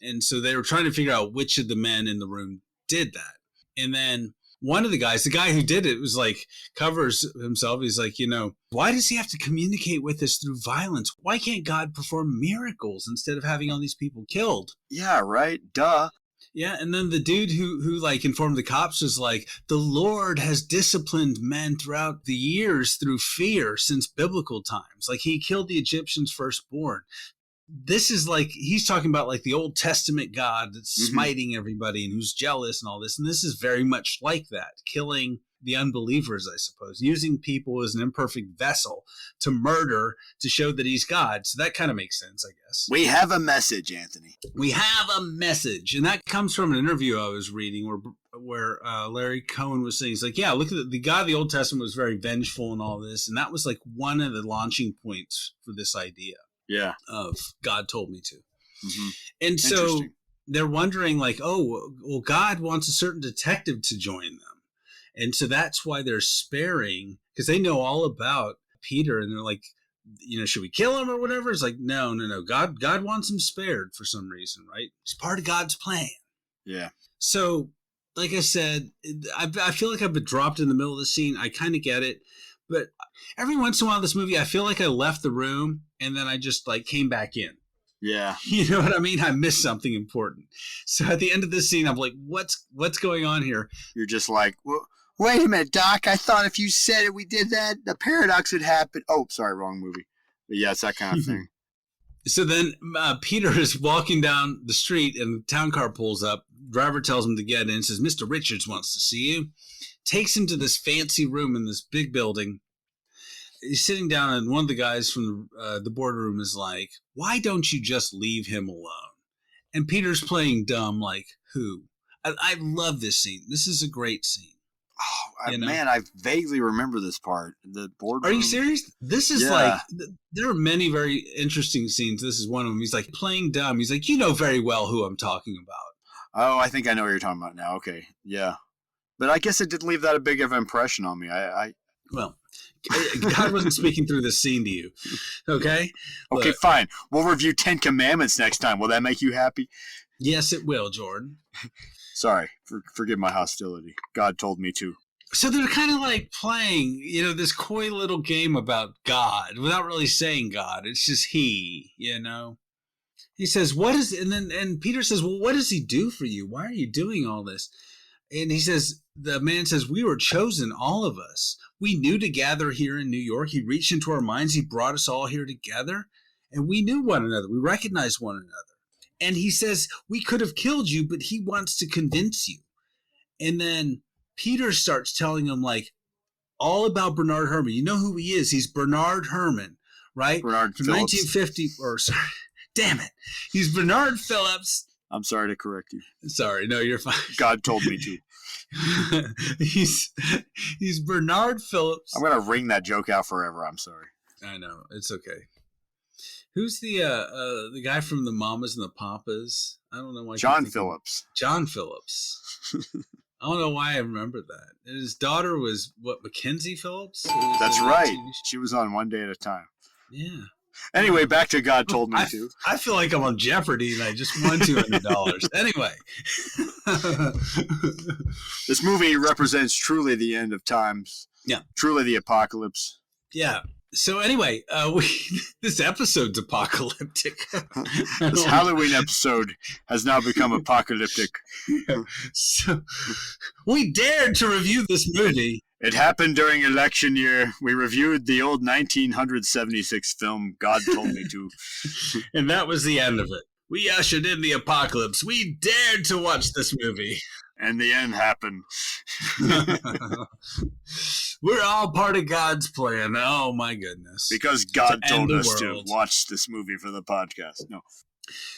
And so they were trying to figure out which of the men in the room did that. And then one of the guys, the guy who did it, was like, covers himself. He's like, you know, why does he have to communicate with us through violence? Why can't God perform miracles instead of having all these people killed? Yeah, right. Duh. Yeah, and then the dude who like informed the cops was like, the Lord has disciplined men throughout the years through fear since biblical times. Like, he killed the Egyptians' firstborn. This is like, he's talking about like the Old Testament God that's smiting everybody and who's jealous and all this. And this is very much like that, killing the unbelievers, I suppose, using people as an imperfect vessel to murder to show that he's God. So that kind of makes sense, I guess. We have a message, Anthony. We have a message. And that comes from an interview I was reading where Larry Cohen was saying, he's like, yeah, look at the God of the Old Testament was very vengeful and all this. And that was like one of the launching points for this idea. Yeah. Of God told me to. Mm-hmm. And so they're wondering like, oh, well, God wants a certain detective to join them. And so that's why they're sparing, because they know all about Peter, and they're like, you know, should we kill him or whatever? It's like, no. God wants him spared for some reason, right? It's part of God's plan. Yeah. So, like I said, I feel like I've been dropped in the middle of the scene. I kind of get it. But every once in a while, this movie, I feel like I left the room and then I just like came back in. Yeah. You know what I mean? I missed something important. So at the end of this scene, I'm like, what's going on here? You're just like, well, wait a minute, Doc. I thought if you said it, we did that, the paradox would happen. Oh, sorry, wrong movie. But yeah, it's that kind of thing. So then Peter is walking down the street and the town car pulls up. Driver tells him to get in and says, Mr. Richards wants to see you. Takes him to this fancy room in this big building. He's sitting down, and one of the guys from the boardroom is like, why don't you just leave him alone? And Peter's playing dumb like, who? I love this scene. This is a great scene. Oh, man, I vaguely remember this part. The boardroom. Are you serious? This is like, there are many very interesting scenes. This is one of them. He's like playing dumb. He's like, you know very well who I'm talking about. Oh, I think I know what you're talking about now. Okay, yeah. But I guess it didn't leave that a big of an impression on me. Well, God wasn't speaking through this scene to you, okay? Okay, fine. We'll review 10 Commandments next time. Will that make you happy? Yes, it will, Jordan. Sorry, forgive my hostility. God told me to. So they're kind of like playing, you know, this coy little game about God without really saying God. It's just he, you know. He says, and Peter says, well, what does he do for you? Why are you doing all this? And he says, the man says, we were chosen, all of us. We knew to gather here in New York. He reached into our minds. He brought us all here together. And we knew one another. We recognized one another. And he says, we could have killed you, but he wants to convince you. And then Peter starts telling him, like, all about Bernard Herrmann. You know who he is. He's Bernard Herrmann, right? Bernard From Phillips. 1950, or sorry, damn it. He's Bernard Phillips. I'm sorry to correct you. Sorry, no, you're fine. God told me to. He's Bernard Phillips. I'm gonna ring that joke out forever. I'm sorry. I know, it's okay. Who's the guy from the Mamas and the Papas? I don't know why. John Phillips. John Phillips. I don't know why I remember that. His daughter was Mackenzie Phillips? That's right. She was on One Day at a Time. Yeah. Anyway, back to God Told Me To. I feel like I'm on Jeopardy and I just won $200. Anyway. This movie represents truly the end of times. Yeah. Truly the apocalypse. Yeah. So anyway, this episode's apocalyptic. This Halloween episode has now become apocalyptic. So we dared to review this movie. It happened during election year. We reviewed the old 1976 film, God Told Me To. And that was the end of it. We ushered in the apocalypse. We dared to watch this movie. And the end happened. We're all part of God's plan. Oh, my goodness. Because God told us to world. watch this movie for the podcast. No.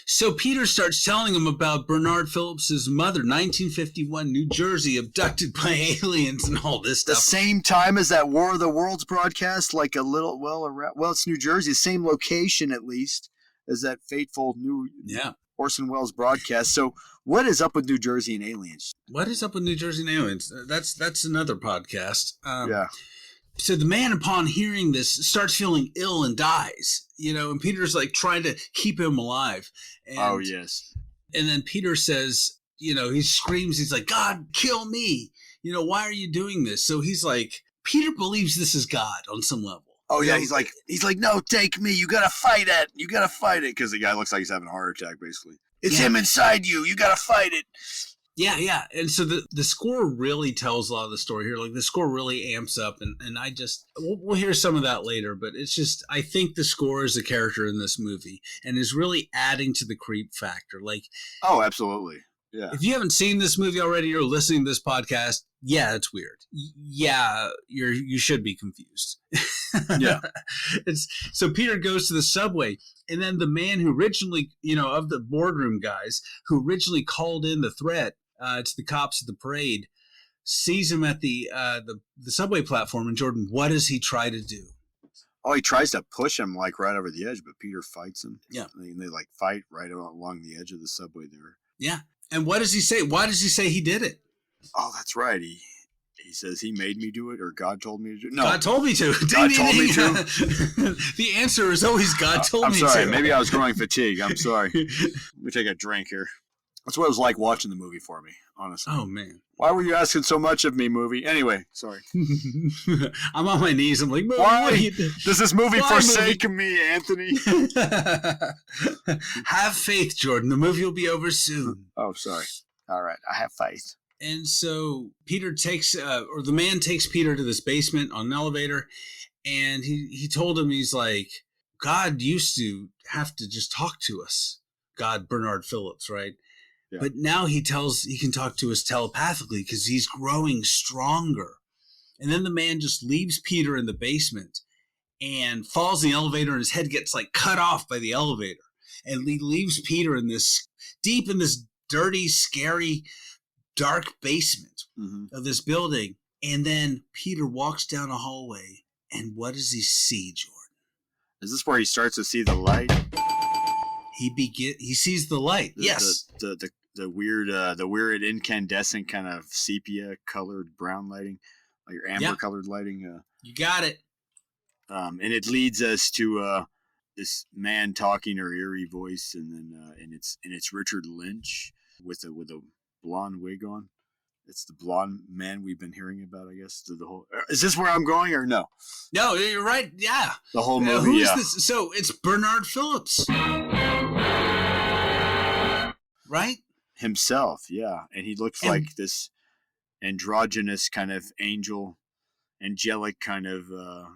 So Peter starts telling him about Bernard Phillips's mother, 1951, New Jersey, abducted by aliens and all this The stuff. same time as that War of the Worlds broadcast, like a little, well, it's New Jersey, same location at least as that fateful new Orson Welles broadcast. So what is up with New Jersey and aliens? What is up with New Jersey and aliens? That's another podcast. Yeah. So the man, upon hearing this, starts feeling ill and dies, and Peter's like trying to keep him alive. And, oh, yes. And then Peter says, he screams, he's like, God, kill me. Why are you doing this? So he's like, Peter believes this is God on some level. Oh, yeah. He's like, no, take me. You got to fight it. You got to fight it. Because the guy looks like he's having a heart attack, basically. It's him inside you. You got to fight it. Yeah, yeah. And so the score really tells a lot of the story here. Like the score really amps up, and we'll hear some of that later, but it's just, I think the score is a character in this movie and is really adding to the creep factor. Like, oh, absolutely. Yeah. If you haven't seen this movie already or listening to this podcast, yeah, it's weird. Yeah, you should be confused. Yeah. So Peter goes to the subway, and then the man who originally, of the boardroom guys, who originally called in the threat to the cops at the parade, sees him at the subway platform. And Jordan, what does he try to do? Oh, he tries to push him like right over the edge, but Peter fights him. Yeah. And they like fight right along the edge of the subway there. Yeah. And what does he say? Why does he say he did it? Oh, that's right. He says he made me do it, or God told me to do it. No, God told me to. God told me to. The answer is always God told me to. I'm sorry. Maybe I was growing fatigue. I'm sorry. Let me take a drink here. That's what it was like watching the movie for me, honestly. Oh, man. Why were you asking so much of me, movie? Anyway, sorry. I'm on my knees. I'm like, why does this movie forsake me, Anthony? Have faith, Jordan. The movie will be over soon. Oh, sorry. All right. I have faith. And so Peter the man takes Peter to this basement on an elevator, and he told him, he's like, God used to have to just talk to us. God, Bernard Phillips, right? Yeah. But now he can talk to us telepathically because he's growing stronger. And then the man just leaves Peter in the basement and falls in the elevator, and his head gets like cut off by the elevator. And he leaves Peter deep in this dirty, scary, dark basement of this building. And then Peter walks down a hallway, and what does he see, Jordan? Is this where he starts to see the light? He sees the light. Yes. The weird incandescent kind of sepia colored brown lighting, like your amber colored lighting. You got it. And it leads us to this man talking, or eerie voice, and then it's Richard Lynch with a blonde wig on. It's the blonde man we've been hearing about, I guess. The whole. Is this where I'm going, or no? No, you're right. Yeah. The whole movie. Who is this? So it's Bernard Phillips, right? Himself, yeah, and he looks like this androgynous kind of angelic kind of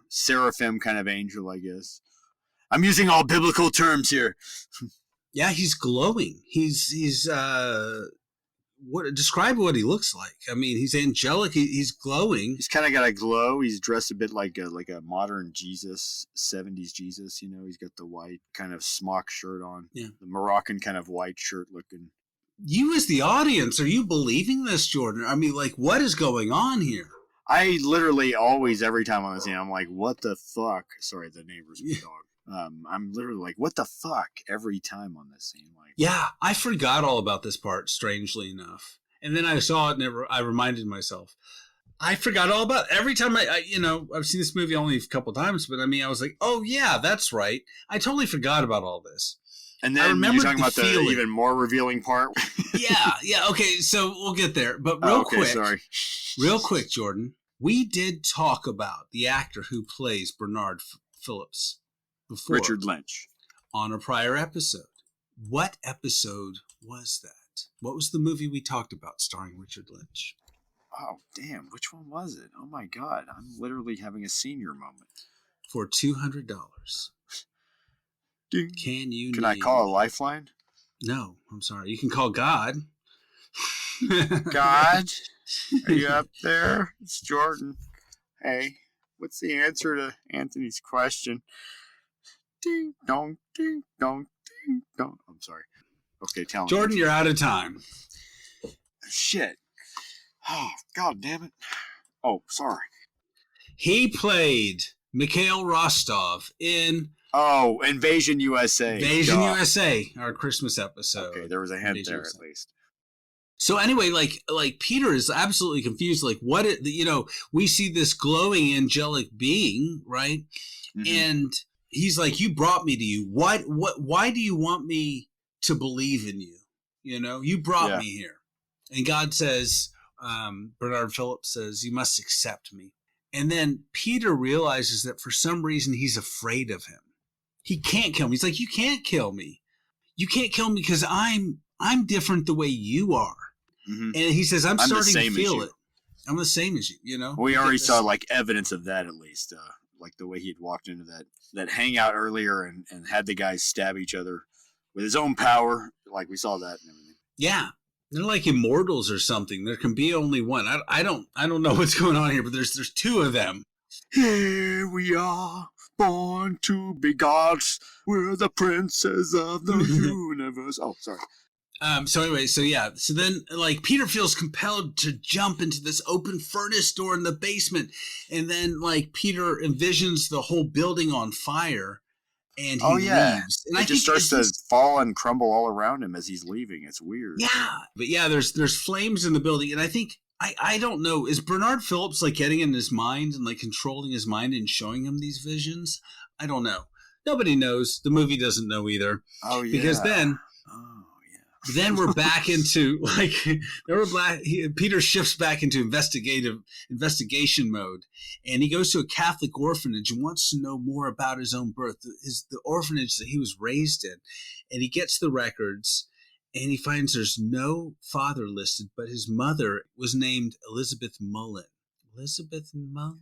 seraphim kind of angel, I guess. I'm using all biblical terms here. Yeah, he's glowing. He's describe what he looks like. I mean, he's angelic. He's glowing. He's kind of got a glow. He's dressed a bit like a modern Jesus, 70s Jesus. You know, he's got the white kind of smock shirt on. Yeah. The Moroccan kind of white shirt looking. You as the audience, are you believing this, Jordan? I mean, like, what is going on here? I literally always, every time on the scene, I'm like, what the fuck? Sorry, the neighbor's dog. I'm literally like, what the fuck? Every time on this scene. Like, yeah, I forgot all about this part, strangely enough. And then I saw it and I reminded myself. I forgot all about it. Every time I've seen this movie only a couple times, but I mean, I was like, oh yeah, that's right. I totally forgot about all this. And then you're talking about the even more revealing part. yeah. Okay, so we'll get there. But real quick, Jordan, we did talk about the actor who plays Bernard Phillips before. Richard Lynch. On a prior episode. What episode was that? What was the movie we talked about starring Richard Lynch? Oh, damn. Which one was it? Oh, my God. I'm literally having a senior moment. For $200. Can I call a lifeline? No, I'm sorry. You can call God. God, are you up there? It's Jordan. Hey, what's the answer to Anthony's question? Ding dong, ding dong, ding dong. I'm sorry. Okay, tell me. Jordan, you're out of time. Shit. Oh, God damn it. Oh, sorry. He played Mikhail Rostov in Invasion USA. Invasion USA, our Christmas episode. Okay, there was a hint there at least. So anyway, like Peter is absolutely confused. Like, we see this glowing angelic being, right? Mm-hmm. And he's like, "You brought me to you. Why do you want me to believe in you? You know, you brought me here." And God says, Bernard Phillips says, "You must accept me." And then Peter realizes that for some reason he's afraid of him. He can't kill me. He's like, "You can't kill me. You can't kill me because I'm different the way you are." Mm-hmm. And he says, I'm starting to feel it. I'm the same as you, you know? We already saw like evidence of that, at least. Like the way he'd walked into that hangout earlier and had the guys stab each other with his own power. Like we saw that and everything. Yeah. They're like immortals or something. There can be only one. I don't know what's going on here, but there's two of them. Here we are, born to be gods. We're the princes of the universe. Oh, sorry. So then like Peter feels compelled to jump into this open furnace door in the basement, and then like Peter envisions the whole building on fire, and he leaves. And it just starts to fall and crumble all around him as he's leaving. It's weird. Yeah, but yeah, there's flames in the building, and I think I don't know, is Bernard Phillips like getting in his mind and like controlling his mind and showing him these visions? I don't know. Nobody knows. The movie doesn't know either. Oh yeah. Because then. Then we're back into Peter shifts back into investigation mode, and he goes to a Catholic orphanage and wants to know more about his own birth, the orphanage that he was raised in, and he gets the records, and he finds there's no father listed, but his mother was named Elizabeth Mullen. Elizabeth Mullen.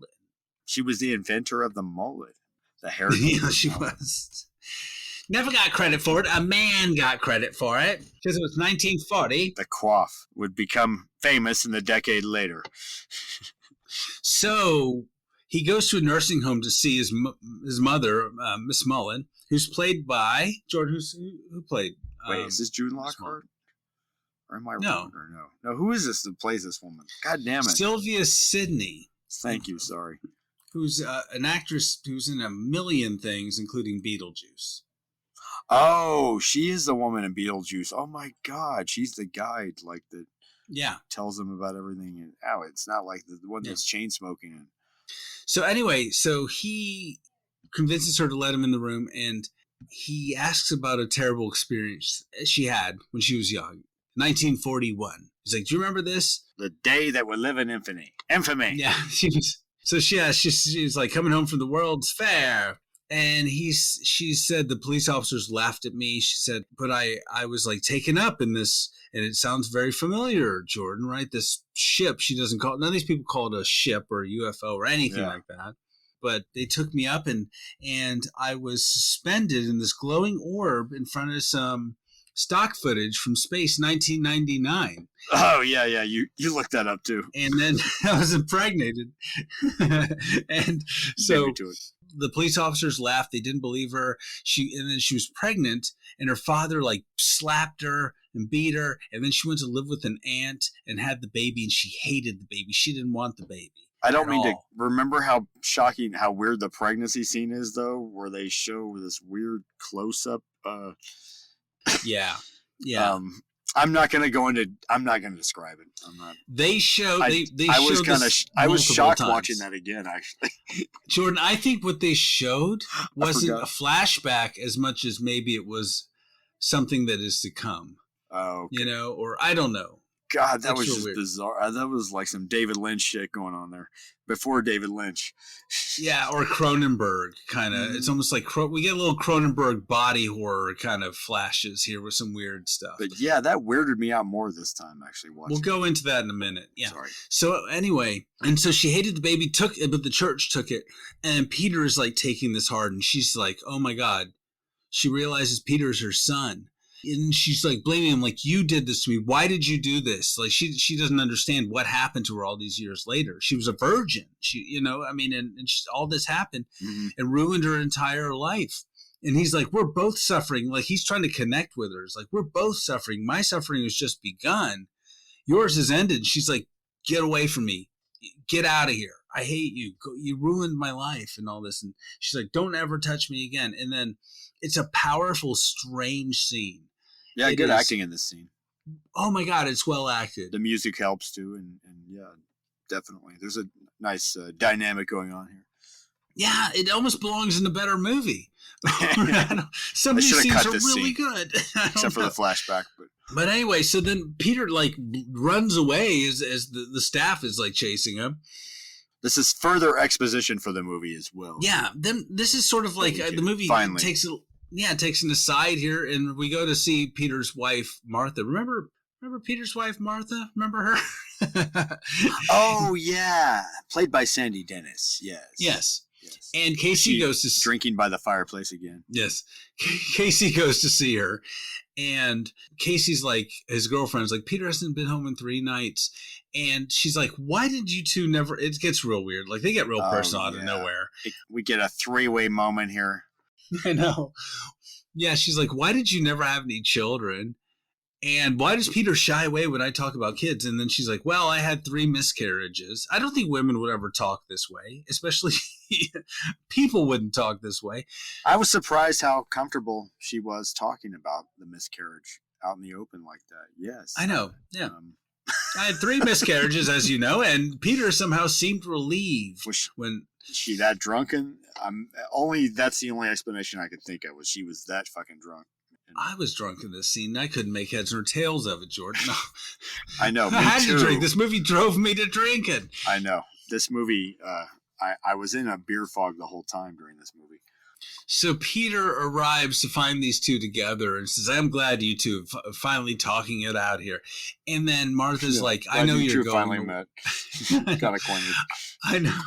She was the inventor of the mullet, the hair. Yeah, she was. Never got credit for it. A man got credit for it because it was 1940. The coif would become famous in the decade later. So he goes to a nursing home to see his mother, Miss Mullen, who's played by Jordan. Who played? Wait, is this June Lockhart? Or am I wrong? Or no. No, who is this that plays this woman? God damn it. Sylvia Sidney. Thank you. Sorry. Who's an actress who's in a million things, including Beetlejuice. Oh, she is the woman in Beetlejuice. Oh my God, she's the guide, like that. Yeah, tells them about everything. And it's not like the one that's chain smoking. So anyway, he convinces her to let him in the room, and he asks about a terrible experience she had when she was young, 1941. He's like, "Do you remember this? The day that would live in infamy." Infamy. Yeah, she was. So she's like coming home from the World's Fair. And she said the police officers laughed at me. She said, but I was like taken up in this, and it sounds very familiar, Jordan, right? This ship, she doesn't call it, none of these people call it a ship or a UFO or anything like that. But they took me up and I was suspended in this glowing orb in front of some stock footage from Space 1999. Oh, yeah. You looked that up, too. And then I was impregnated. And so the police officers laughed. They didn't believe her. And then she was pregnant, and her father like slapped her and beat her. And then she went to live with an aunt and had the baby, and she hated the baby. She didn't want the baby. I don't mean to remember how shocking, how weird the pregnancy scene is, though, where they show this weird close-up. Yeah. I'm not going to describe it. I'm not. They showed. I was shocked watching that again, actually. Jordan, I think what they showed wasn't a flashback as much as maybe it was something that is to come. Oh, okay. Or I don't know. God, that was just weird. Bizarre. That was like some David Lynch shit going on there. Before David Lynch. Yeah, or Cronenberg kind of. Mm-hmm. It's almost like we get a little Cronenberg body horror kind of flashes here with some weird stuff. But yeah, that weirded me out more this time, actually. We'll go into that in a minute. Yeah. Sorry. So anyway, and so she hated the baby, took it, but the church took it. And Peter is like taking this hard, and she's like, oh my God. She realizes Peter's her son. And she's like blaming him, like, you did this to me. Why did you do this? Like, she doesn't understand what happened to her all these years later. She was a virgin. And all this happened and ruined her entire life. And he's like, we're both suffering. Like, he's trying to connect with her. It's like, we're both suffering. My suffering has just begun. Yours has ended. And she's like, get away from me. Get out of here. I hate you. You ruined my life and all this. And she's like, don't ever touch me again. And then it's a powerful, strange scene. Yeah, good acting in this scene. Oh my God, it's well acted. The music helps too, and yeah, definitely. There's a nice dynamic going on here. Yeah, it almost belongs in a better movie. Some of these scenes are really good. Except for the flashback. But anyway, so then Peter like runs away as the staff is like chasing him. This is further exposition for the movie as well. Yeah, then this is sort of like the movie takes an aside here, and we go to see Peter's wife, Martha. Remember Peter's wife, Martha? Remember her? Oh, yeah. Played by Sandy Dennis. Yes. And Casey goes to drinking by the fireplace again. Yes. Casey goes to see her, and Casey's like, his girlfriend's like, Peter hasn't been home in 3 nights. And she's like, why did you two never... It gets real weird. Like, they get real personal out of nowhere. We get a 3-way moment here. I know. Yeah, she's like, why did you never have any children? And why does Peter shy away when I talk about kids? And then she's like, well, I had 3 miscarriages. I don't think women would ever talk this way, especially people wouldn't talk this way. I was surprised how comfortable she was talking about the miscarriage out in the open like that. Yes. I know. Yeah. I had 3 miscarriages, as you know, and Peter somehow seemed relieved when... Is she that drunken? That's the only explanation I could think of, was she was that fucking drunk. I was drunk in this scene. I couldn't make heads or tails of it, Jordan. No. I know. I had to drink. This movie drove me to drinking. I know. This movie, I was in a beer fog the whole time during this movie. So Peter arrives to find these two together and says, I'm glad you two are finally talking it out here. And then Martha's like, I know you're going. Finally met. Got acquainted. I know.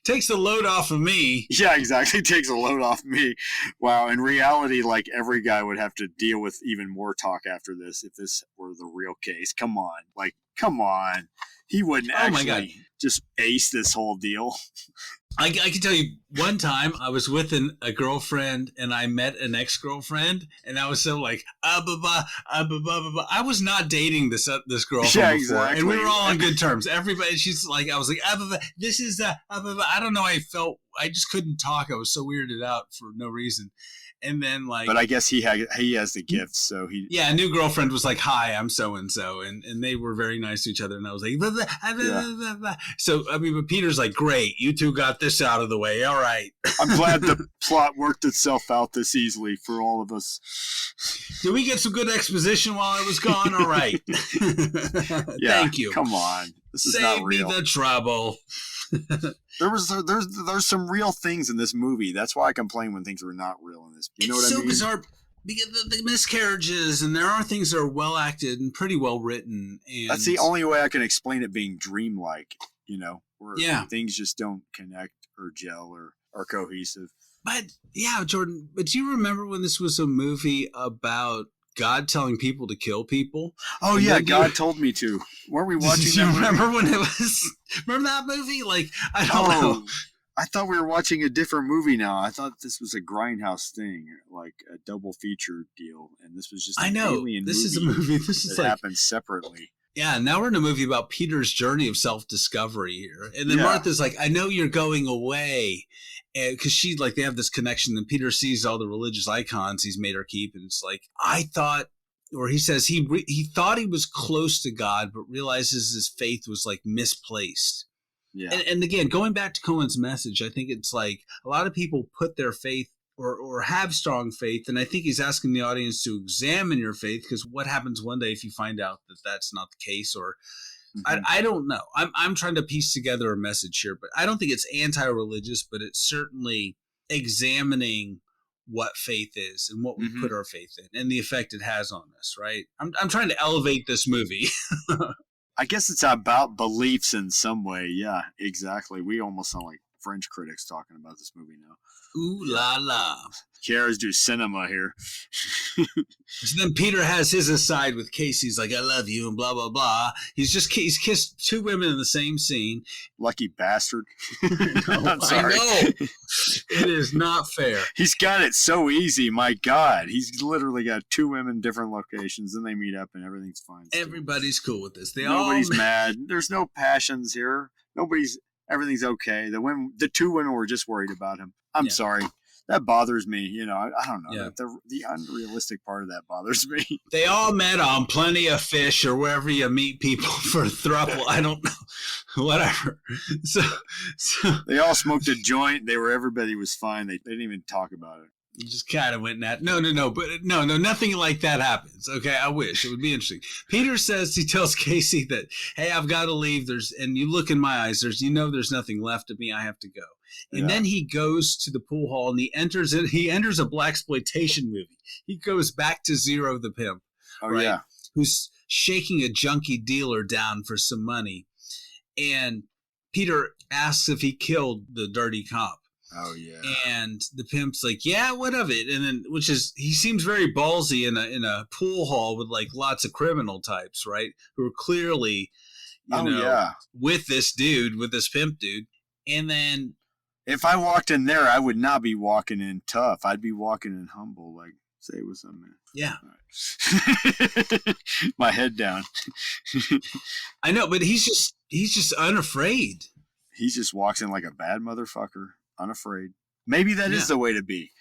Takes the load off of me. Yeah, exactly. Takes a load off me. Wow. In reality, like, every guy would have to deal with even more talk after this if this were the real case. Come on. Like, come on. He wouldn't actually just ace this whole deal. I can tell you, one time I was with a girlfriend and I met an ex-girlfriend, and I was so like, I was not dating this girlfriend before, and we were all on good terms. Everybody, she's like, I was like, this is I don't know. I just couldn't talk. I was so weirded out for no reason. And then but I guess he has the gifts, so he. Yeah, a new girlfriend was like, "Hi, I'm so and so," and they were very nice to each other. And I was like, blah, blah, blah. So I mean, but Peter's like, "Great, you two got this out of the way. All right." I'm glad the plot worked itself out this easily for all of us. Did we get some good exposition while I was gone? All right. Yeah, thank you. Come on, this is Save not real. me the trouble. There's some real things in this movie. That's why I complain when things are not real in this. You know what I mean? It's so bizarre because the miscarriages, and there are things that are well acted and pretty well written. And that's the only way I can explain it being dreamlike. Where things just don't connect or gel or are cohesive. But yeah, Jordan. But do you remember when this was a movie about God telling people to kill people. Oh, yeah, God told me to. Weren't we watching Did that you movie? remember when it was? Remember that movie? Like, I don't know. I thought we were watching a different movie now. I thought this was a Grindhouse thing, like a double feature deal, and this was just an alien this movie is a movie. This is that like happened separately. Yeah, now we're in a movie about Peter's journey of self-discovery here. And then Yeah. Martha's like, I know you're going away. Because she, like, they have this connection. And Peter sees all the religious icons he's made her keep. And it's like, I thought, or he says he thought he was close to God, but realizes his faith was, like, misplaced. Yeah. And again, going back to Cohen's message, I think it's like a lot of people put their faith or have strong faith. And I think he's asking the audience to examine your faith, because what happens one day if you find out that that's not the case? Or I don't know. I'm trying to piece together a message here, but I don't think it's anti-religious, but it's certainly examining what faith is and what we put our faith in and the effect it has on us, right? I'm trying to elevate this movie. I guess it's about beliefs in some way. Yeah, exactly. We almost sound like French critics talking about this movie now. Ooh la la. Kiara's do cinema here. So then Peter has his aside with Casey. He's like, I love you, and blah, blah, blah. He's kissed two women in the same scene. Lucky bastard. I'm sorry. I know. It is not fair. He's got it so easy. My God. He's literally got two women, different locations, and they meet up, and everything's fine. Everybody's cool with this. Nobody's mad. There's no passions here. Everything's okay. The two women were just worried about him. I'm sorry. That bothers me. You know, I don't know. Yeah. The unrealistic part of that bothers me. They all met on Plenty of Fish or wherever you meet people for a throuple. I don't know. Whatever. So they all smoked a joint. Everybody was fine. They didn't even talk about it. You just kind of went that. No, but no, nothing like that happens. Okay, I wish. It would be interesting. Peter says, he tells Casey that, hey, I've got to leave. And you look in my eyes, there's nothing left of me. I have to go. And then he goes to the pool hall and he enters a blaxploitation movie. He goes back to Zero the Pimp. Oh, right? yeah. Who's shaking a junkie dealer down for some money. And Peter asks if he killed the dirty cop. Oh, yeah. And the pimp's like, yeah, what of it? And then, he seems very ballsy in a pool hall with like lots of criminal types, right? Who are clearly, with this pimp dude. And then, if I walked in there, I would not be walking in tough. I'd be walking in humble, like, say what's up, man. Yeah. Right. My head down. I know, but he's just unafraid. He just walks in like a bad motherfucker, unafraid. Maybe that is the way to be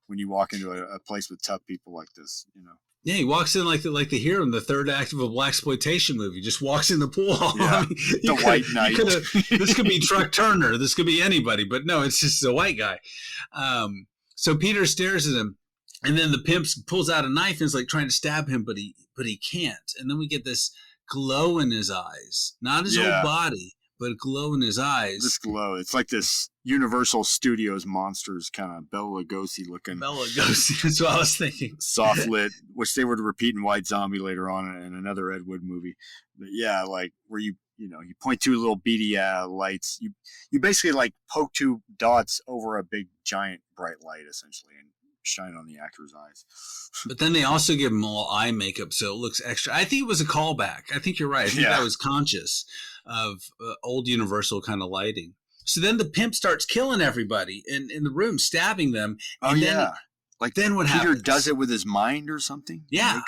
when you walk into a place with tough people like this, you know. Yeah, he walks in like the hero in the third act of a blaxploitation movie. Just walks in the pool hall. Yeah, I mean, the white knight. This could be Truck Turner. This could be anybody, but no, it's just a white guy. So Peter stares at him, and then the pimp pulls out a knife and is like trying to stab him, but he can't. And then we get this glow in his eyes, not his whole body, but a glow in his eyes. This glow. It's like this Universal Studios Monsters kind of Bela Lugosi looking. Bela Lugosi. That's what I was thinking. Soft lit, which they would repeat in White Zombie later on in another Ed Wood movie. But yeah, like where you point two little beady lights. You basically like poke two dots over a big giant bright light essentially and shine on the actor's eyes. But then they also give him all eye makeup, so it looks extra. I think it was a callback. I think you're right. I think that was conscious of old Universal kind of lighting. So then the pimp starts killing everybody in the room, stabbing them. And then what happens? Peter does it with his mind or something? Yeah.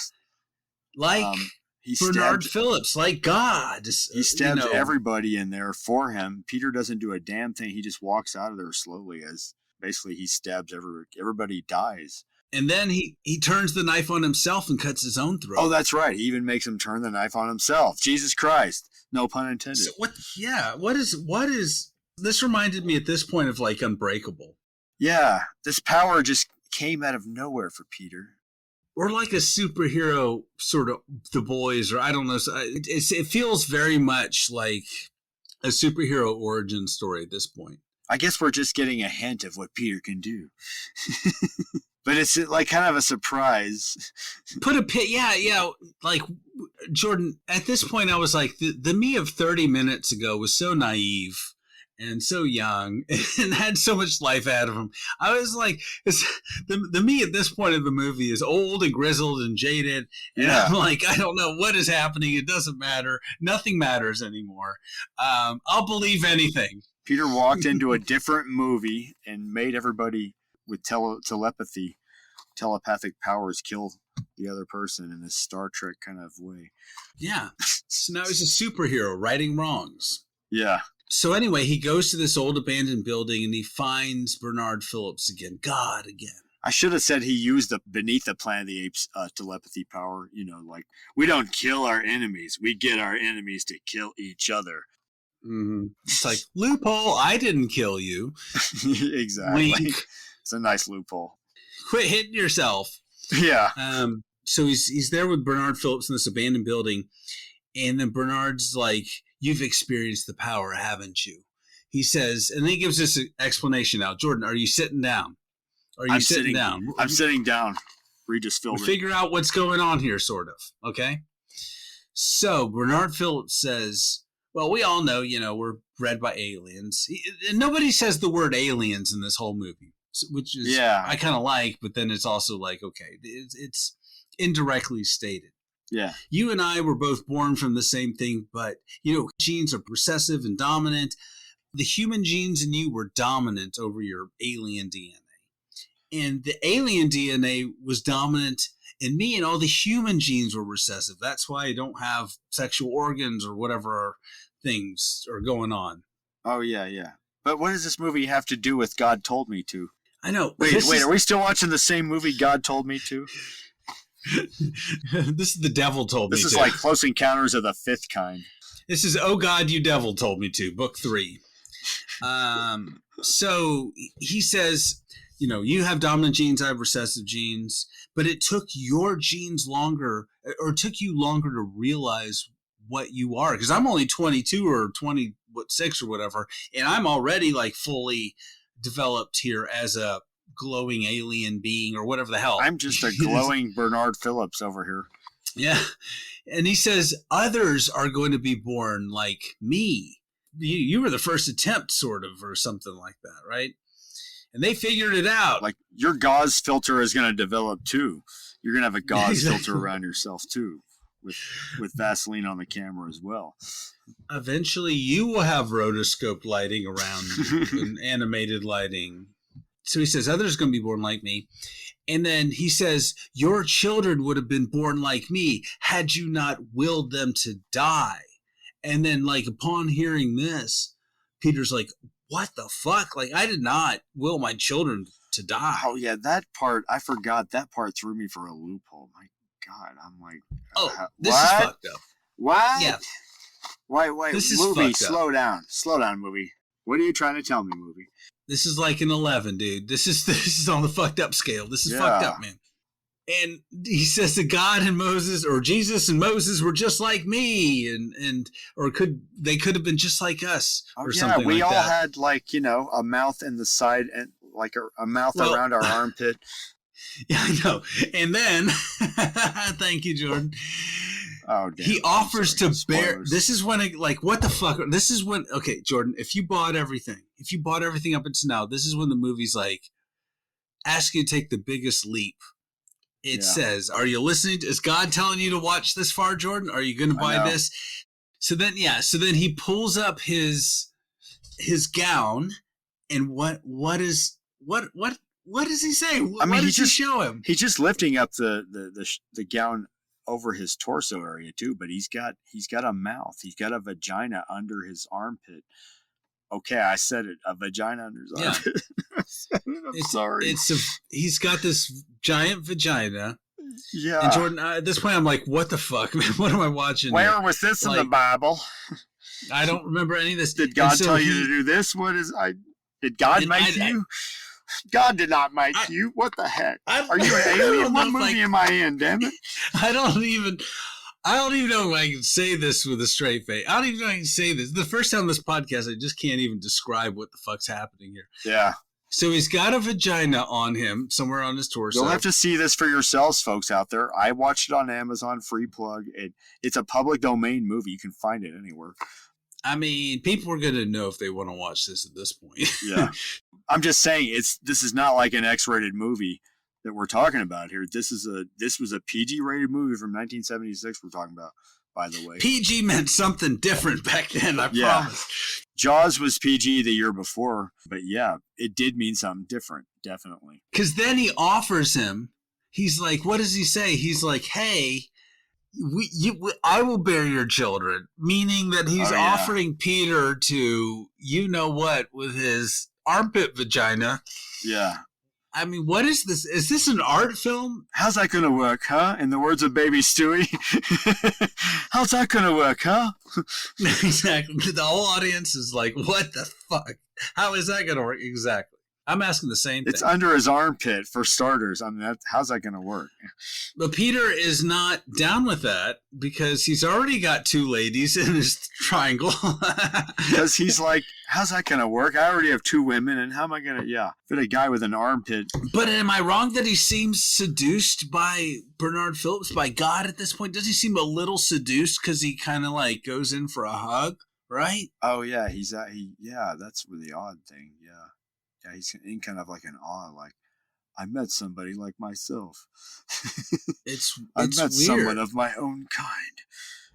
Bernard Phillips, like God. He stabs everybody in there for him. Peter doesn't do a damn thing. He just walks out of there slowly as basically he stabs everybody dies. And then he turns the knife on himself and cuts his own throat. Oh, that's right. He even makes him turn the knife on himself. Jesus Christ. No pun intended. So what is this reminded me at this point of like Unbreakable. Yeah. This power just came out of nowhere for Peter. Or like a superhero sort of The Boys, or I don't know. It feels very much like a superhero origin story at this point. I guess we're just getting a hint of what Peter can do. But it's like kind of a surprise. Like Jordan, at this point I was like, the me of 30 minutes ago was so naive and so young and had so much life out of him. I was like, the me at this point of the movie is old and grizzled and jaded. And I'm like, I don't know what is happening. It doesn't matter. Nothing matters anymore. I'll believe anything. Peter walked into a different movie and made everybody with telepathic powers kill the other person in this Star Trek kind of way. Yeah. So now he's a superhero righting wrongs. Yeah. So anyway, he goes to this old abandoned building and he finds Bernard Phillips again. God again. I should have said he used the Beneath the Planet of the Apes telepathy power. You know, like, we don't kill our enemies. We get our enemies to kill each other. Mm-hmm. It's like, loophole, I didn't kill you. Exactly. Wink. It's a nice loophole. Quit hitting yourself. Yeah. So he's there with Bernard Phillips in this abandoned building. And then Bernard's like, you've experienced the power, haven't you? He says, and then he gives this explanation now. Jordan, are you sitting down? Are you sitting down? I'm sitting down. Regis Philbin. Figure out what's going on here, sort of. Okay? So Bernard Phillips says, well, we all know, we're bred by aliens. Nobody says the word aliens in this whole movie, which is I kind of like, but then it's also like, okay, it's indirectly stated. Yeah. You and I were both born from the same thing, but, genes are recessive and dominant. The human genes in you were dominant over your alien DNA. And the alien DNA was dominant in me, and all the human genes were recessive. That's why I don't have sexual organs or whatever things are going on. Oh, yeah, yeah. But what does this movie have to do with God Told Me To? I know. Wait, are we still watching the same movie, God Told Me To? This is The Devil Told Me To. This is like Close Encounters of the Fifth Kind. This is Oh God, You Devil Told Me To, Book 3. So he says, you have dominant genes, I have recessive genes, but it took your genes longer, or it took you longer to realize what you are. Because I'm only 22 or 26 or whatever, and I'm already like fully developed here as a glowing alien being or whatever the hell. I'm just a glowing Bernard Phillips over here. Yeah. And he says, others are going to be born like me. You were the first attempt, sort of, or something like that, right? And they figured it out. Like, your gauze filter is going to develop, too. You're going to have a gauze filter around yourself, too, with Vaseline on the camera as well. Eventually, you will have rotoscope lighting around you and animated lighting. So he says, others are going to be born like me. And then he says, your children would have been born like me had you not willed them to die. And then, like, upon hearing this, Peter's like, what the fuck? Like, I did not will my children to die. Oh, yeah, that part, I forgot. That part threw me for a loophole. My God, I'm like, this is fucked up. What? Yeah. Wait, this is movie, fucked up. slow down. Slow down, movie. What are you trying to tell me, movie? This is like an 11, dude. This is on the fucked up scale. This is fucked up, man. And he says that God and Moses, or Jesus and Moses, were just like me, or they could have been just like us, or something like that. We all had, like, a mouth in the side and like a mouth around our armpit. Yeah, I know. And then, thank you, Jordan. Oh, damn. He offers to bear. Spoilers. This is when, what the fuck? This is when. Okay, Jordan, if you bought everything up until now, this is when the movie's like, ask you to take the biggest leap. It says, are you listening? Is God telling you to watch this far, Jordan? Are you going to buy this? So then he pulls up his gown, and what does he say? What does he show him? He's just lifting up the gown over his torso area too, but he's got a mouth. He's got a vagina under his armpit. Okay, I said it. A vagina under his armpit. I'm sorry. He's got this giant vagina. Yeah. And Jordan, at this point, I'm like, what the fuck, man? What am I watching? Where was this in the Bible? I don't remember any of this. Did God tell you to do this? Did God make you? God did not make you. What the heck? Are you an alien? What movie am I in, damn it? I don't even know if I can say this with a straight face. I don't even know if I can say this. The first time on this podcast, I just can't even describe what the fuck's happening here. Yeah. So he's got a vagina on him somewhere on his torso. You'll have to see this for yourselves, folks out there. I watched it on Amazon, free plug. It's a public domain movie. You can find it anywhere. I mean, people are going to know if they want to watch this at this point. Yeah. I'm just saying this is not like an X-rated movie that we're talking about here. This was a PG-rated movie from 1976 we're talking about, by the way. PG meant something different back then, I promise. Jaws was PG the year before, but yeah, it did mean something different, definitely. Because then he offers him, he's like, what does he say? He's like, hey, I will bear your children, meaning that he's offering Peter to, you know what, with his armpit vagina. Yeah. I mean, what is this? Is this an art film? How's that going to work, huh? In the words of Baby Stewie. How's that going to work, huh? Exactly. The whole audience is like, what the fuck? How is that going to work? Exactly. I'm asking the same thing. It's under his armpit, for starters. I mean, how's that going to work? But Peter is not down with that because he's already got two ladies in his triangle. Because he's like, how's that going to work? I already have two women, and how am I going to, fit a guy with an armpit? But am I wrong that he seems seduced by Bernard Phillips, by God at this point? Does he seem a little seduced because he kind of like goes in for a hug, right? Oh, yeah. That's really odd thing, yeah. Yeah, he's in kind of like an awe, like, I met somebody like myself. I met weird. someone of my own kind.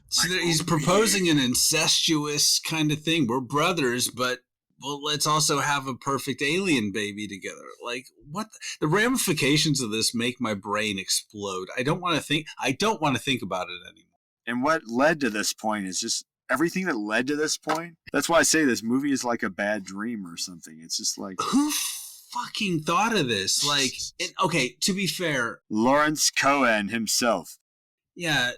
So he's proposing an incestuous kind of thing. We're brothers, but let's also have a perfect alien baby together. Like, what? The ramifications of this make my brain explode. I don't want to think about it anymore. And what led to this point is just everything that led to this point. That's why I say this movie is like a bad dream or something. It's just like, who fucking thought of this? Like, okay, to be fair, Lawrence Cohen himself. Yeah,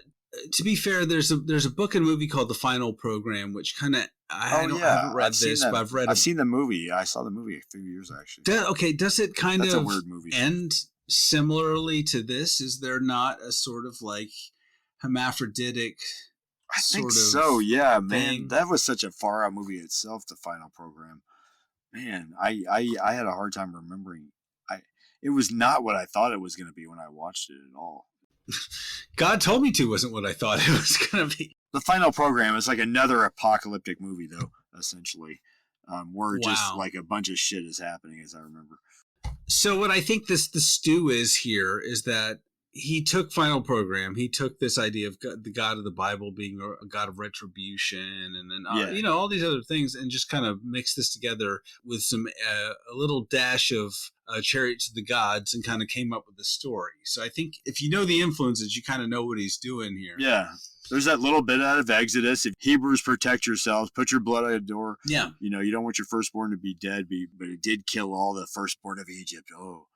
to be fair, there's a book and movie called The Final Program, which kind of I haven't read I've seen the movie. I saw the movie a few years actually. Does it kind That's of a weird movie. End similarly to this? Is there not a sort of like hermaphroditic? I think so, yeah, man. Thing. That was such a far out movie itself, The Final Program. Man, I had a hard time remembering. It was not what I thought it was going to be when I watched it at all. God Told Me To wasn't what I thought it was going to be. The Final Program is like another apocalyptic movie, though, essentially, where just like a bunch of shit is happening, as I remember. So what I think the stew is here is that he took Final Program. He took this idea of God, the God of the Bible being a God of retribution, and then all these other things, and just kind of mixed this together with some a little dash of Chariot to the Gods, and kind of came up with the story. So I think if you know the influences, you kind of know what he's doing here. Yeah. There's that little bit out of Exodus. If Hebrews, protect yourselves, put your blood at the door. Yeah. You know, you don't want your firstborn to be dead, but it did kill all the firstborn of Egypt. Oh,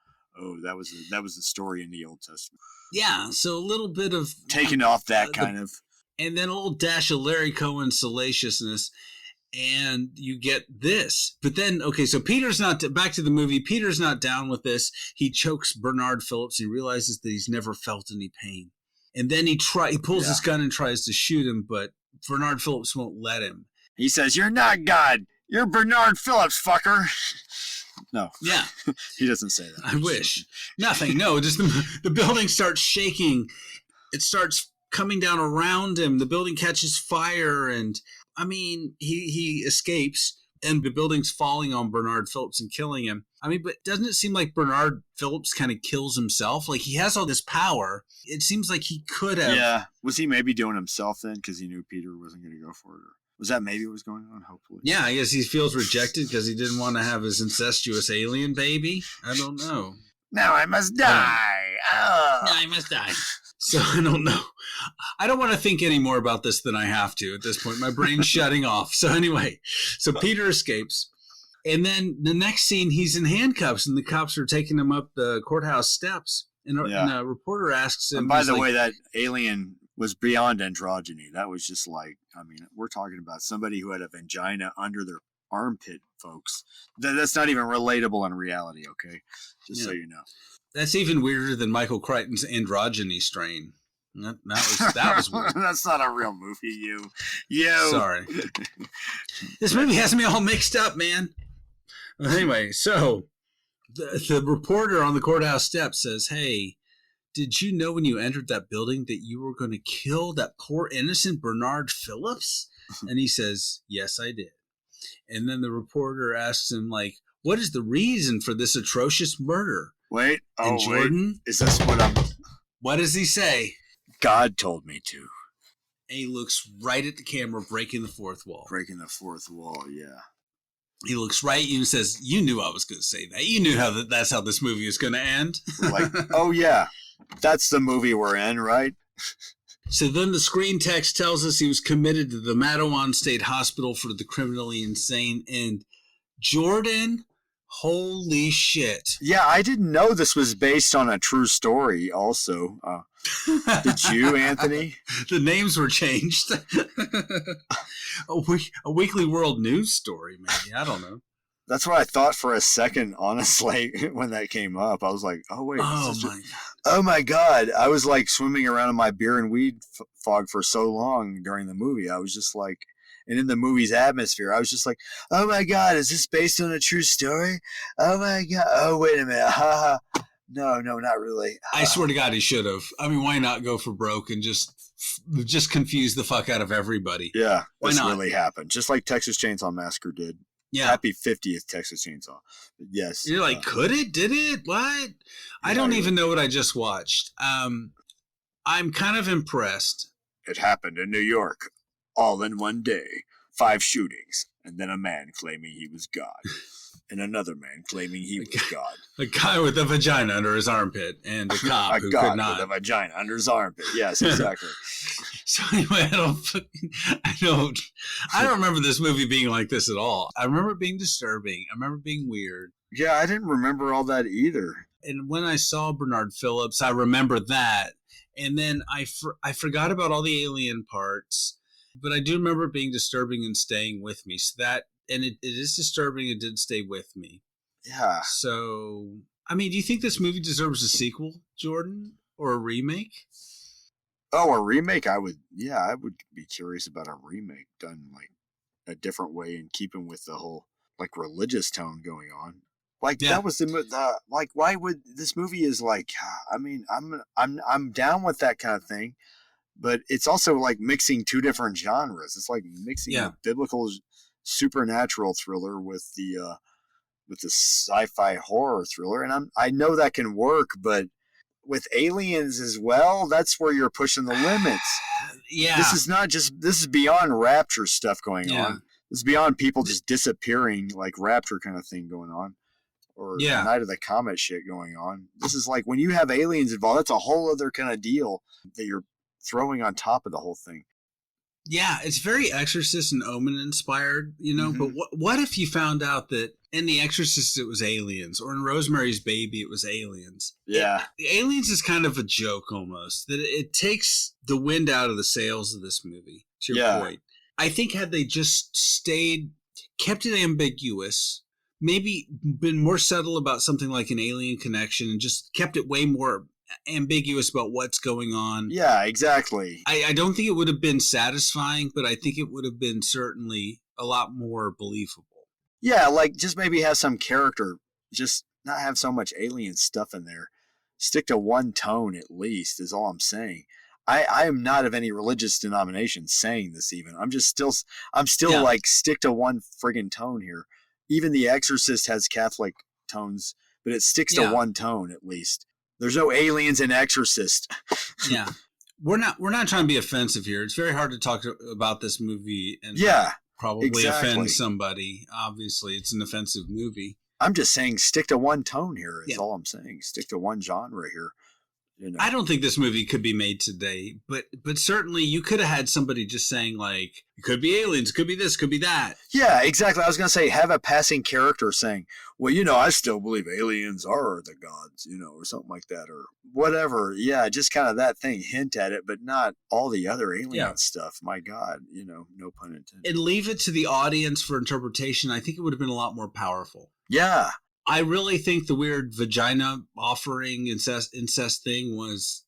that was the story in the Old Testament. Yeah, so a little bit of taking off that kind of, and then a little dash of Larry Cohen salaciousness, and you get this. But then, okay, so Peter's not back to the movie. Peter's not down with this. He chokes Bernard Phillips. He realizes that he's never felt any pain, and then he pulls his gun and tries to shoot him, but Bernard Phillips won't let him. He says, "You're not God. You're Bernard Phillips, fucker." No. Yeah. He doesn't say that. I wish. Nothing. No, just the building starts shaking. It starts coming down around him. The building catches fire, and I mean, he escapes, and the building's falling on Bernard Phillips and killing him. I mean, but doesn't it seem like Bernard Phillips kind of kills himself? Like, he has all this power. It seems like he could have. Yeah. Was he maybe doing himself then because he knew Peter wasn't going to go for it? Or was that maybe what was going on? Hopefully. Yeah, I guess he feels rejected because he didn't want to have his incestuous alien baby. I don't know. Now I must die. Now I must die. So I don't know. I don't want to think any more about this than I have to at this point. My brain's shutting off. So anyway, so Peter escapes. And then the next scene, he's in handcuffs, and the cops are taking him up the courthouse steps. And a reporter asks him. And by the way, that alien was beyond androgyny. That was just like, I mean, we're talking about somebody who had a vagina under their armpit, folks. That's not even relatable in reality, okay? Just so you know. That's even weirder than Michael Crichton's androgyny strain. That was weird. That's not a real movie, you. Sorry. This movie has me all mixed up, man. Anyway, so the reporter on the courthouse steps says, "Hey, did you know when you entered that building that you were going to kill that poor innocent Bernard Phillips?" And he says, yes, I did. And then the reporter asks him, like, what is the reason for this atrocious murder? Wait. And Jordan, wait. Is this what what does he say? God told me to. And he looks right at the camera, breaking the fourth wall. Breaking the fourth wall, yeah. He looks right at you and says, you knew I was going to say that. You knew that's how this movie is going to end. Like, oh, yeah. That's the movie we're in, right? So then the screen text tells us he was committed to the Mattawan State Hospital for the criminally insane. And Jordan, holy shit. Yeah, I didn't know this was based on a true story also. Did you, Anthony? The names were changed. A Weekly World News story, maybe. I don't know. That's what I thought for a second, honestly, when that came up. I was like, oh, wait. Oh, my God. I was like swimming around in my beer and weed fog for so long during the movie. I was just like, and in the movie's atmosphere, I was just like, oh, my God, is this based on a true story? Oh, my God. Oh, wait a minute. Ha ha. No, not really. I swear to God, he should have. I mean, why not go for broke and just confuse the fuck out of everybody? Yeah, why this not? Really happened. Just like Texas Chainsaw Massacre did. Yeah. Happy 50th Texas Chainsaw. Yes. You're like, could it? Did it? What? I don't even know what I just watched. I'm kind of impressed. It happened in New York, all in one day. 5 shootings, and then a man claiming he was God. And another man claiming he was God. A guy with a vagina under his armpit, and a cop who could not. With a vagina under his armpit. Yes, exactly. So anyway, I don't remember this movie being like this at all. I remember it being disturbing. I remember it being weird. Yeah, I didn't remember all that either. And when I saw Bernard Phillips, I remember that. And then I forgot about all the alien parts, but I do remember it being disturbing and staying with me. So that. And it is disturbing. It did stay with me. Yeah. So, I mean, do you think this movie deserves a sequel, Jordan, or a remake? Oh, a remake? I would be curious about a remake done like a different way and keeping with the whole like religious tone going on. Like that was the like. Why would this movie is like? I mean, I'm down with that kind of thing, but it's also like mixing 2 different genres. It's like mixing a biblical supernatural thriller with the sci-fi horror thriller, and I know that can work, but with aliens as well, that's where you're pushing the limits. Yeah, this is beyond Rapture stuff going on. This is beyond people just disappearing, like Rapture kind of thing going on, or Night of the Comet shit going on. This is like when you have aliens involved, that's a whole other kind of deal that you're throwing on top of the whole thing. Yeah, it's very Exorcist and Omen inspired, you know, but what if you found out that in The Exorcist it was aliens, or in Rosemary's Baby it was aliens? Yeah. The aliens is kind of a joke almost, that it takes the wind out of the sails of this movie, to your point. I think had they just kept it ambiguous, maybe been more subtle about something like an alien connection and just kept it way more ambiguous about what's going on. Yeah, exactly. I don't think it would have been satisfying, but I think it would have been certainly a lot more believable. Yeah, like just maybe have some character, just not have so much alien stuff in there. Stick to one tone at least is all I'm saying. I am not of any religious denomination saying this even. I'm still like stick to one friggin' tone here. Even The Exorcist has Catholic tones, but it sticks to one tone at least. There's no aliens in Exorcist. Yeah. We're not trying to be offensive here. It's very hard to talk about this movie and probably offend somebody. Obviously, it's an offensive movie. I'm just saying stick to one tone here is all I'm saying. Stick to one genre here. You know. I don't think this movie could be made today, but certainly you could have had somebody just saying like, it could be aliens, it could be this, could be that. Yeah, exactly. I was going to say have a passing character saying, well, you know, I still believe aliens are the gods, you know, or something like that or whatever. Yeah, just kind of that thing, hint at it, but not all the other alien stuff. My God, you know, no pun intended. And leave it to the audience for interpretation. I think it would have been a lot more powerful. Yeah. I really think the weird vagina offering incest thing was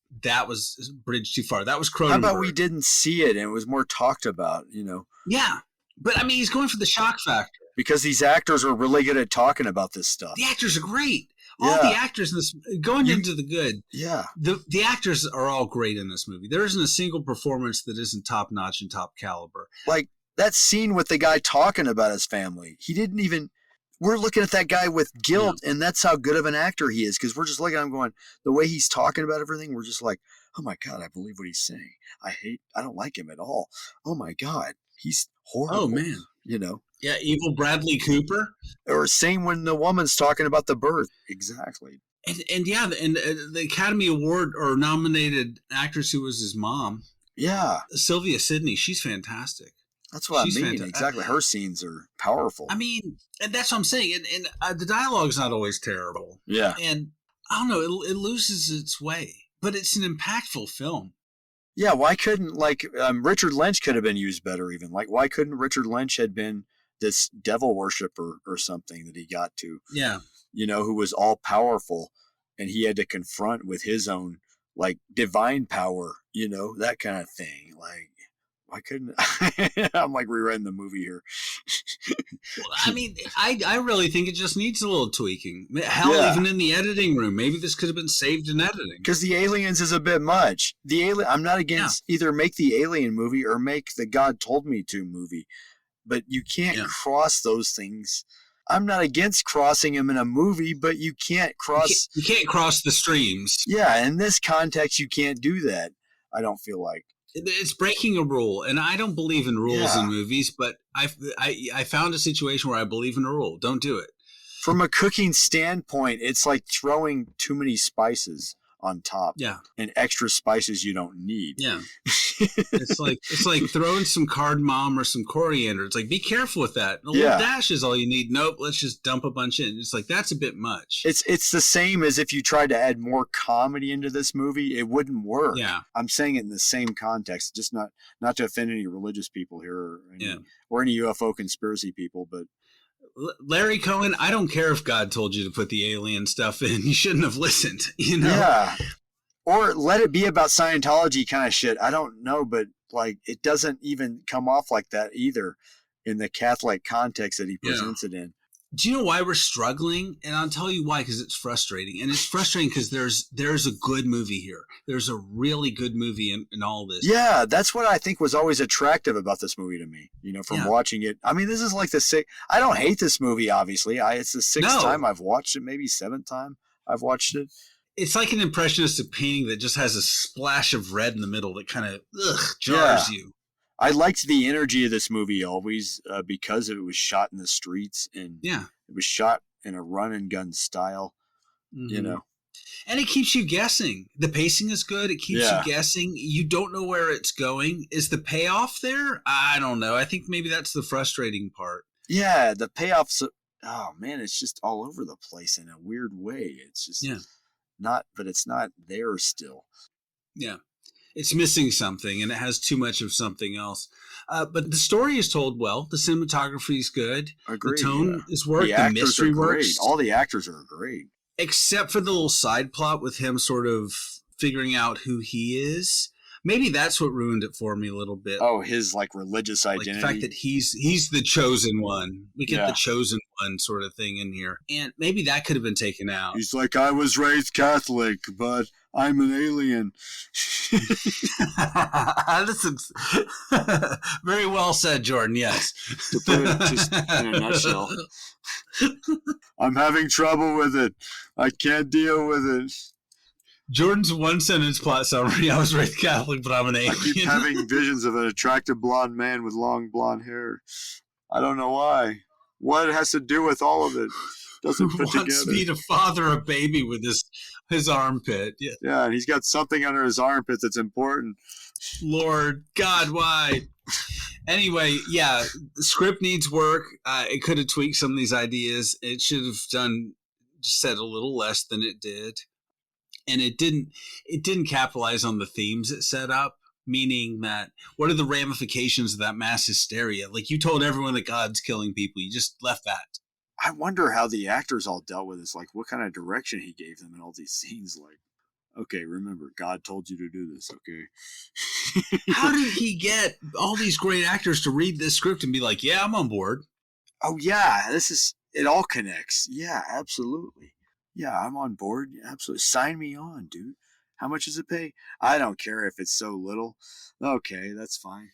bridged too far. That was Cronenberg. How about we didn't see it and it was more talked about, you know? Yeah. But I mean, he's going for the shock factor. Because these actors are really good at talking about this stuff. The actors are great. All the actors in this, going into the good. Yeah. The actors are all great in this movie. There isn't a single performance that isn't top notch and top caliber. Like, That scene with the guy talking about his family, he didn't even. We're looking at that guy with guilt, and that's how good of an actor he is, because we're just looking at him going, the way he's talking about everything, we're just like, oh my God, I believe what he's saying. I don't like him at all. Oh my God, he's horrible. Oh, man. You know? Yeah, evil Bradley Cooper. Or same when the woman's talking about the birth. Exactly. And the Academy Award or nominated actress who was his mom. Yeah. Sylvia Sidney, she's fantastic. That's what She's I mean. fantastic. Exactly. Her scenes are powerful. I mean, and that's what I'm saying. And the dialogue's not always terrible. Yeah. And I don't know, it loses its way, but it's an impactful film. Yeah. Why couldn't Richard Lynch could have been used better even? Like, why couldn't Richard Lynch had been this devil worshiper or something that he got to? Yeah. You know, who was all powerful and he had to confront with his own like divine power, you know, that kind of thing. Like, why couldn't I'm like rewriting the movie here. Well, I mean, I really think it just needs a little tweaking. Hell, even in the editing room, maybe this could have been saved in editing. Because the aliens is a bit much. I'm not against either make the Alien movie or make the God Told Me To movie, but you can't cross those things. I'm not against crossing them in a movie, but you can't cross. You can't cross the streams. Yeah, in this context, you can't do that. I don't feel like. It's breaking a rule, and I don't believe in rules in movies, but I found a situation where I believe in a rule. Don't do it. From a cooking standpoint, it's like throwing too many spices on top. Yeah. And extra spices you don't need. Yeah. it's like throwing some cardamom or some coriander. It's like, be careful with that. A little dash is all you need. Nope, let's just dump a bunch in. It's like, that's a bit much. It's the same as if you tried to add more comedy into this movie, it wouldn't work. Yeah. I'm saying it in the same context, just not to offend any religious people here or any UFO conspiracy people, but Larry Cohen, I don't care if God told you to put the alien stuff in. You shouldn't have listened, you know? Yeah. Or let it be about Scientology kind of shit. I don't know, but like it doesn't even come off like that either in the Catholic context that he presents it in. Do you know why we're struggling? And I'll tell you why, because it's frustrating. And it's frustrating because there's a good movie here. There's a really good movie in all this. Yeah, that's what I think was always attractive about this movie to me, you know, from watching it. I mean, this is like I don't hate this movie, obviously. It's the sixth time I've watched it, maybe seventh time I've watched it. It's like an impressionistic painting that just has a splash of red in the middle that kind of jars you. I liked the energy of this movie always because it was shot in the streets and it was shot in a run and gun style, you know. And it keeps you guessing. The pacing is good. It keeps you guessing. You don't know where it's going. Is the payoff there? I don't know. I think maybe that's the frustrating part. Yeah, the payoff's, oh man, it's just all over the place in a weird way. It's just but it's not there still. Yeah. It's missing something, and it has too much of something else. But the story is told well. The cinematography is good. Agreed, the tone is worked. The mystery works. All the actors are great. Except for the little side plot with him sort of figuring out who he is. Maybe that's what ruined it for me a little bit. Oh, his like religious identity. Like the fact that he's the chosen one. We get the chosen one sort of thing in here. And maybe that could have been taken out. He's like, I was raised Catholic, but I'm an alien. This is very well said, Jordan. Yes. To put it just in a nutshell. I'm having trouble with it. I can't deal with it. Jordan's one sentence plot summary. I was raised Catholic, but I'm an alien. I keep having visions of an attractive blonde man with long blonde hair. I don't know why. What it has to do with all of it doesn't put together. Wants me to father a baby with his armpit. Yeah, and he's got something under his armpit that's important. Lord God, why? Anyway, the script needs work. It could have tweaked some of these ideas. It should have said a little less than it did. And it didn't capitalize on the themes it set up, meaning that what are the ramifications of that mass hysteria? Like, you told everyone that God's killing people. You just left that. I wonder how the actors all dealt with this. Like, what kind of direction he gave them in all these scenes. Like, okay, remember, God told you to do this, okay? How did he get all these great actors to read this script and be like, yeah, I'm on board? Oh, yeah, it all connects. Yeah, absolutely. Yeah, I'm on board. Absolutely. Sign me on, dude. How much does it pay? I don't care if it's so little. Okay, that's fine.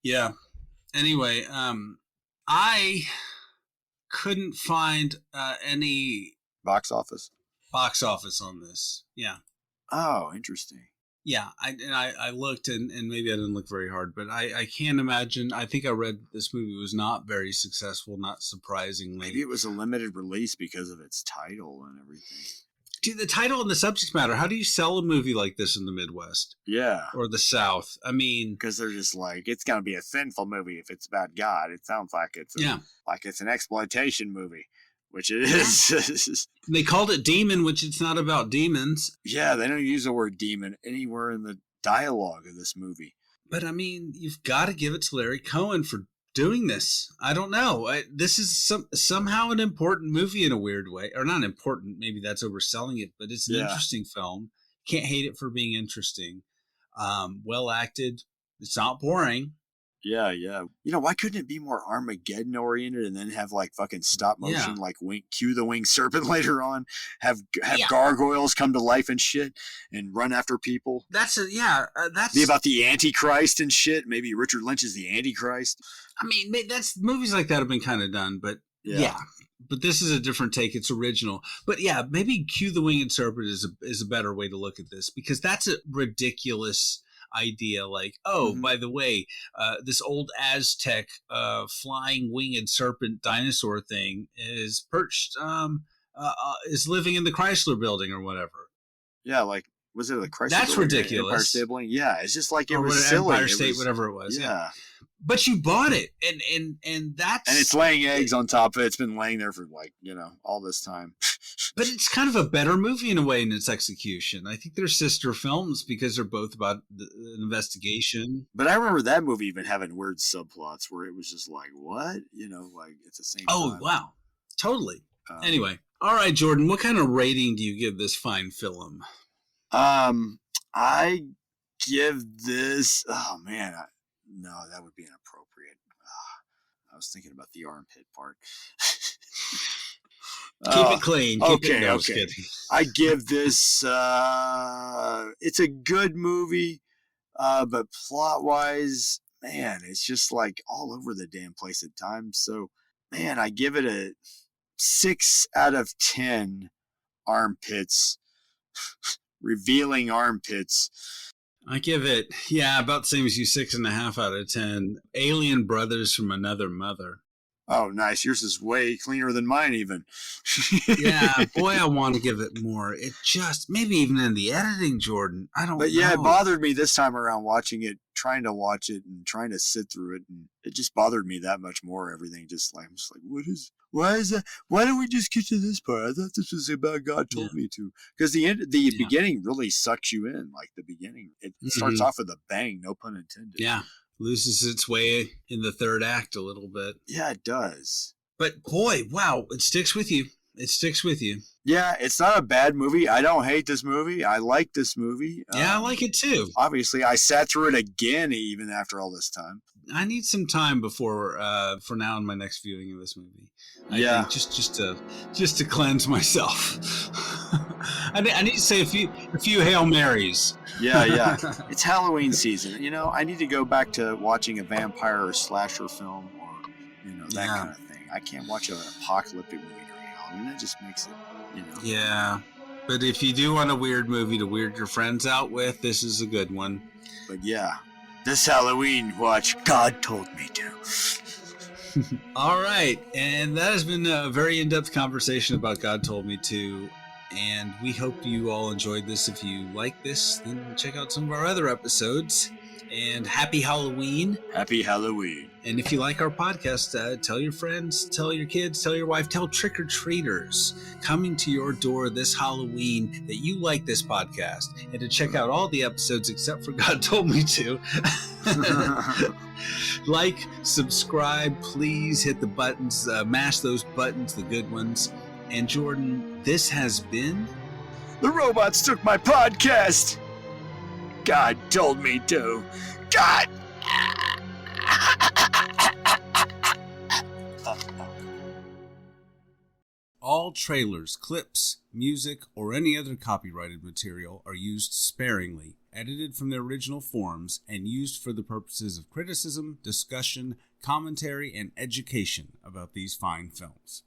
Yeah. Anyway, I couldn't find any Box office. box office on this. Yeah. Oh, interesting. Yeah, I looked and maybe I didn't look very hard, but I can't imagine. I think I read this movie was not very successful, not surprisingly. Maybe it was a limited release because of its title and everything. Dude, the title and the subject matter. How do you sell a movie like this in the Midwest? Yeah. Or the South? I mean, because they're just like, it's going to be a sinful movie if it's about God. It sounds like it's like it's an exploitation movie, which it is. They called it Demon, which it's not about demons. Yeah, they don't use the word demon anywhere in the dialogue of this movie. But I mean, you've got to give it to Larry Cohen for doing this. I don't know. This is somehow an important movie in a weird way. Or not important, maybe that's overselling it, but it's an interesting film. Can't hate it for being interesting. Well acted. It's not boring. Yeah, yeah. You know, why couldn't it be more Armageddon oriented and then have like fucking stop motion, like cue the winged serpent later on, have gargoyles come to life and shit and run after people? That's be about the Antichrist and shit. Maybe Richard Lynch is the Antichrist. I mean, that's movies like that have been kind of done, but yeah. But this is a different take. It's original. But yeah, maybe Cue the Winged Serpent is a better way to look at this, because that's a ridiculous idea. Like, by the way, this old Aztec flying winged serpent dinosaur thing is perched, is living in the Chrysler Building or whatever. Yeah, like, was it the Chrysler That's Building, ridiculous. Empire State Building? Yeah, it's just like it or was silly. Empire State, whatever it was. Yeah. But you bought it, and that's... And it's laying eggs on top of it. It's been laying there for, like, all this time. But it's kind of a better movie in a way in its execution. I think they're sister films because they're both about an investigation. But I remember that movie even having weird subplots where it was just like, what? Like, it's the same time. Oh, wow. Totally. Anyway. All right, Jordan, what kind of rating do you give this fine film? I give this... Oh, man. No, that would be inappropriate. I was thinking about the armpit part. Keep it clean. Okay. I give this... it's a good movie, but plot-wise, man, it's just like all over the damn place at times. So, man, I give it a 6 out of 10 armpits. Revealing armpits. I give it, about the same as you, 6.5 out of 10. Alien brothers from another mother. Oh, nice. Yours is way cleaner than mine, even. Yeah, boy, I want to give it more. It just, maybe even in the editing, Jordan. I don't know. But yeah, it bothered me this time around watching it, trying to watch it and trying to sit through it. And it just bothered me that much more. Everything I'm just like, why is that? Why don't we just get to this part? I thought this was about God told me to. Because the beginning really sucks you in. Like the beginning, it starts off with a bang, no pun intended. Yeah. Loses its way in the third act a little bit. Yeah, it does. But boy, wow, it sticks with you. It sticks with you. Yeah, it's not a bad movie. I don't hate this movie. I like this movie. Yeah, I like it too. Obviously, I sat through it again even after all this time. I need some time before, for now, in my next viewing of this movie. I think just to cleanse myself. I need to say a few Hail Marys. Yeah. It's Halloween season. I need to go back to watching a vampire or slasher film or, that kind of thing. I can't watch an apocalyptic movie during Halloween. That just makes it, Yeah. But if you do want a weird movie to weird your friends out with, this is a good one. But yeah, this Halloween, watch God Told Me To. All right. And that has been a very in-depth conversation about God Told Me To. And we hope you all enjoyed this. If you like this, then check out some of our other episodes. And happy Halloween. Happy Halloween. And if you like our podcast, tell your friends, tell your kids, tell your wife, tell trick-or-treaters coming to your door this Halloween that you like this podcast. And to check out all the episodes except for God Told Me To. Like, subscribe, please hit the buttons, mash those buttons, the good ones. And Jordan, this has been... The robots took my podcast. God told me to. God! All trailers, clips, music, or any other copyrighted material are used sparingly edited from their original forms, and used for the purposes of criticism, discussion, commentary, and education about these fine films.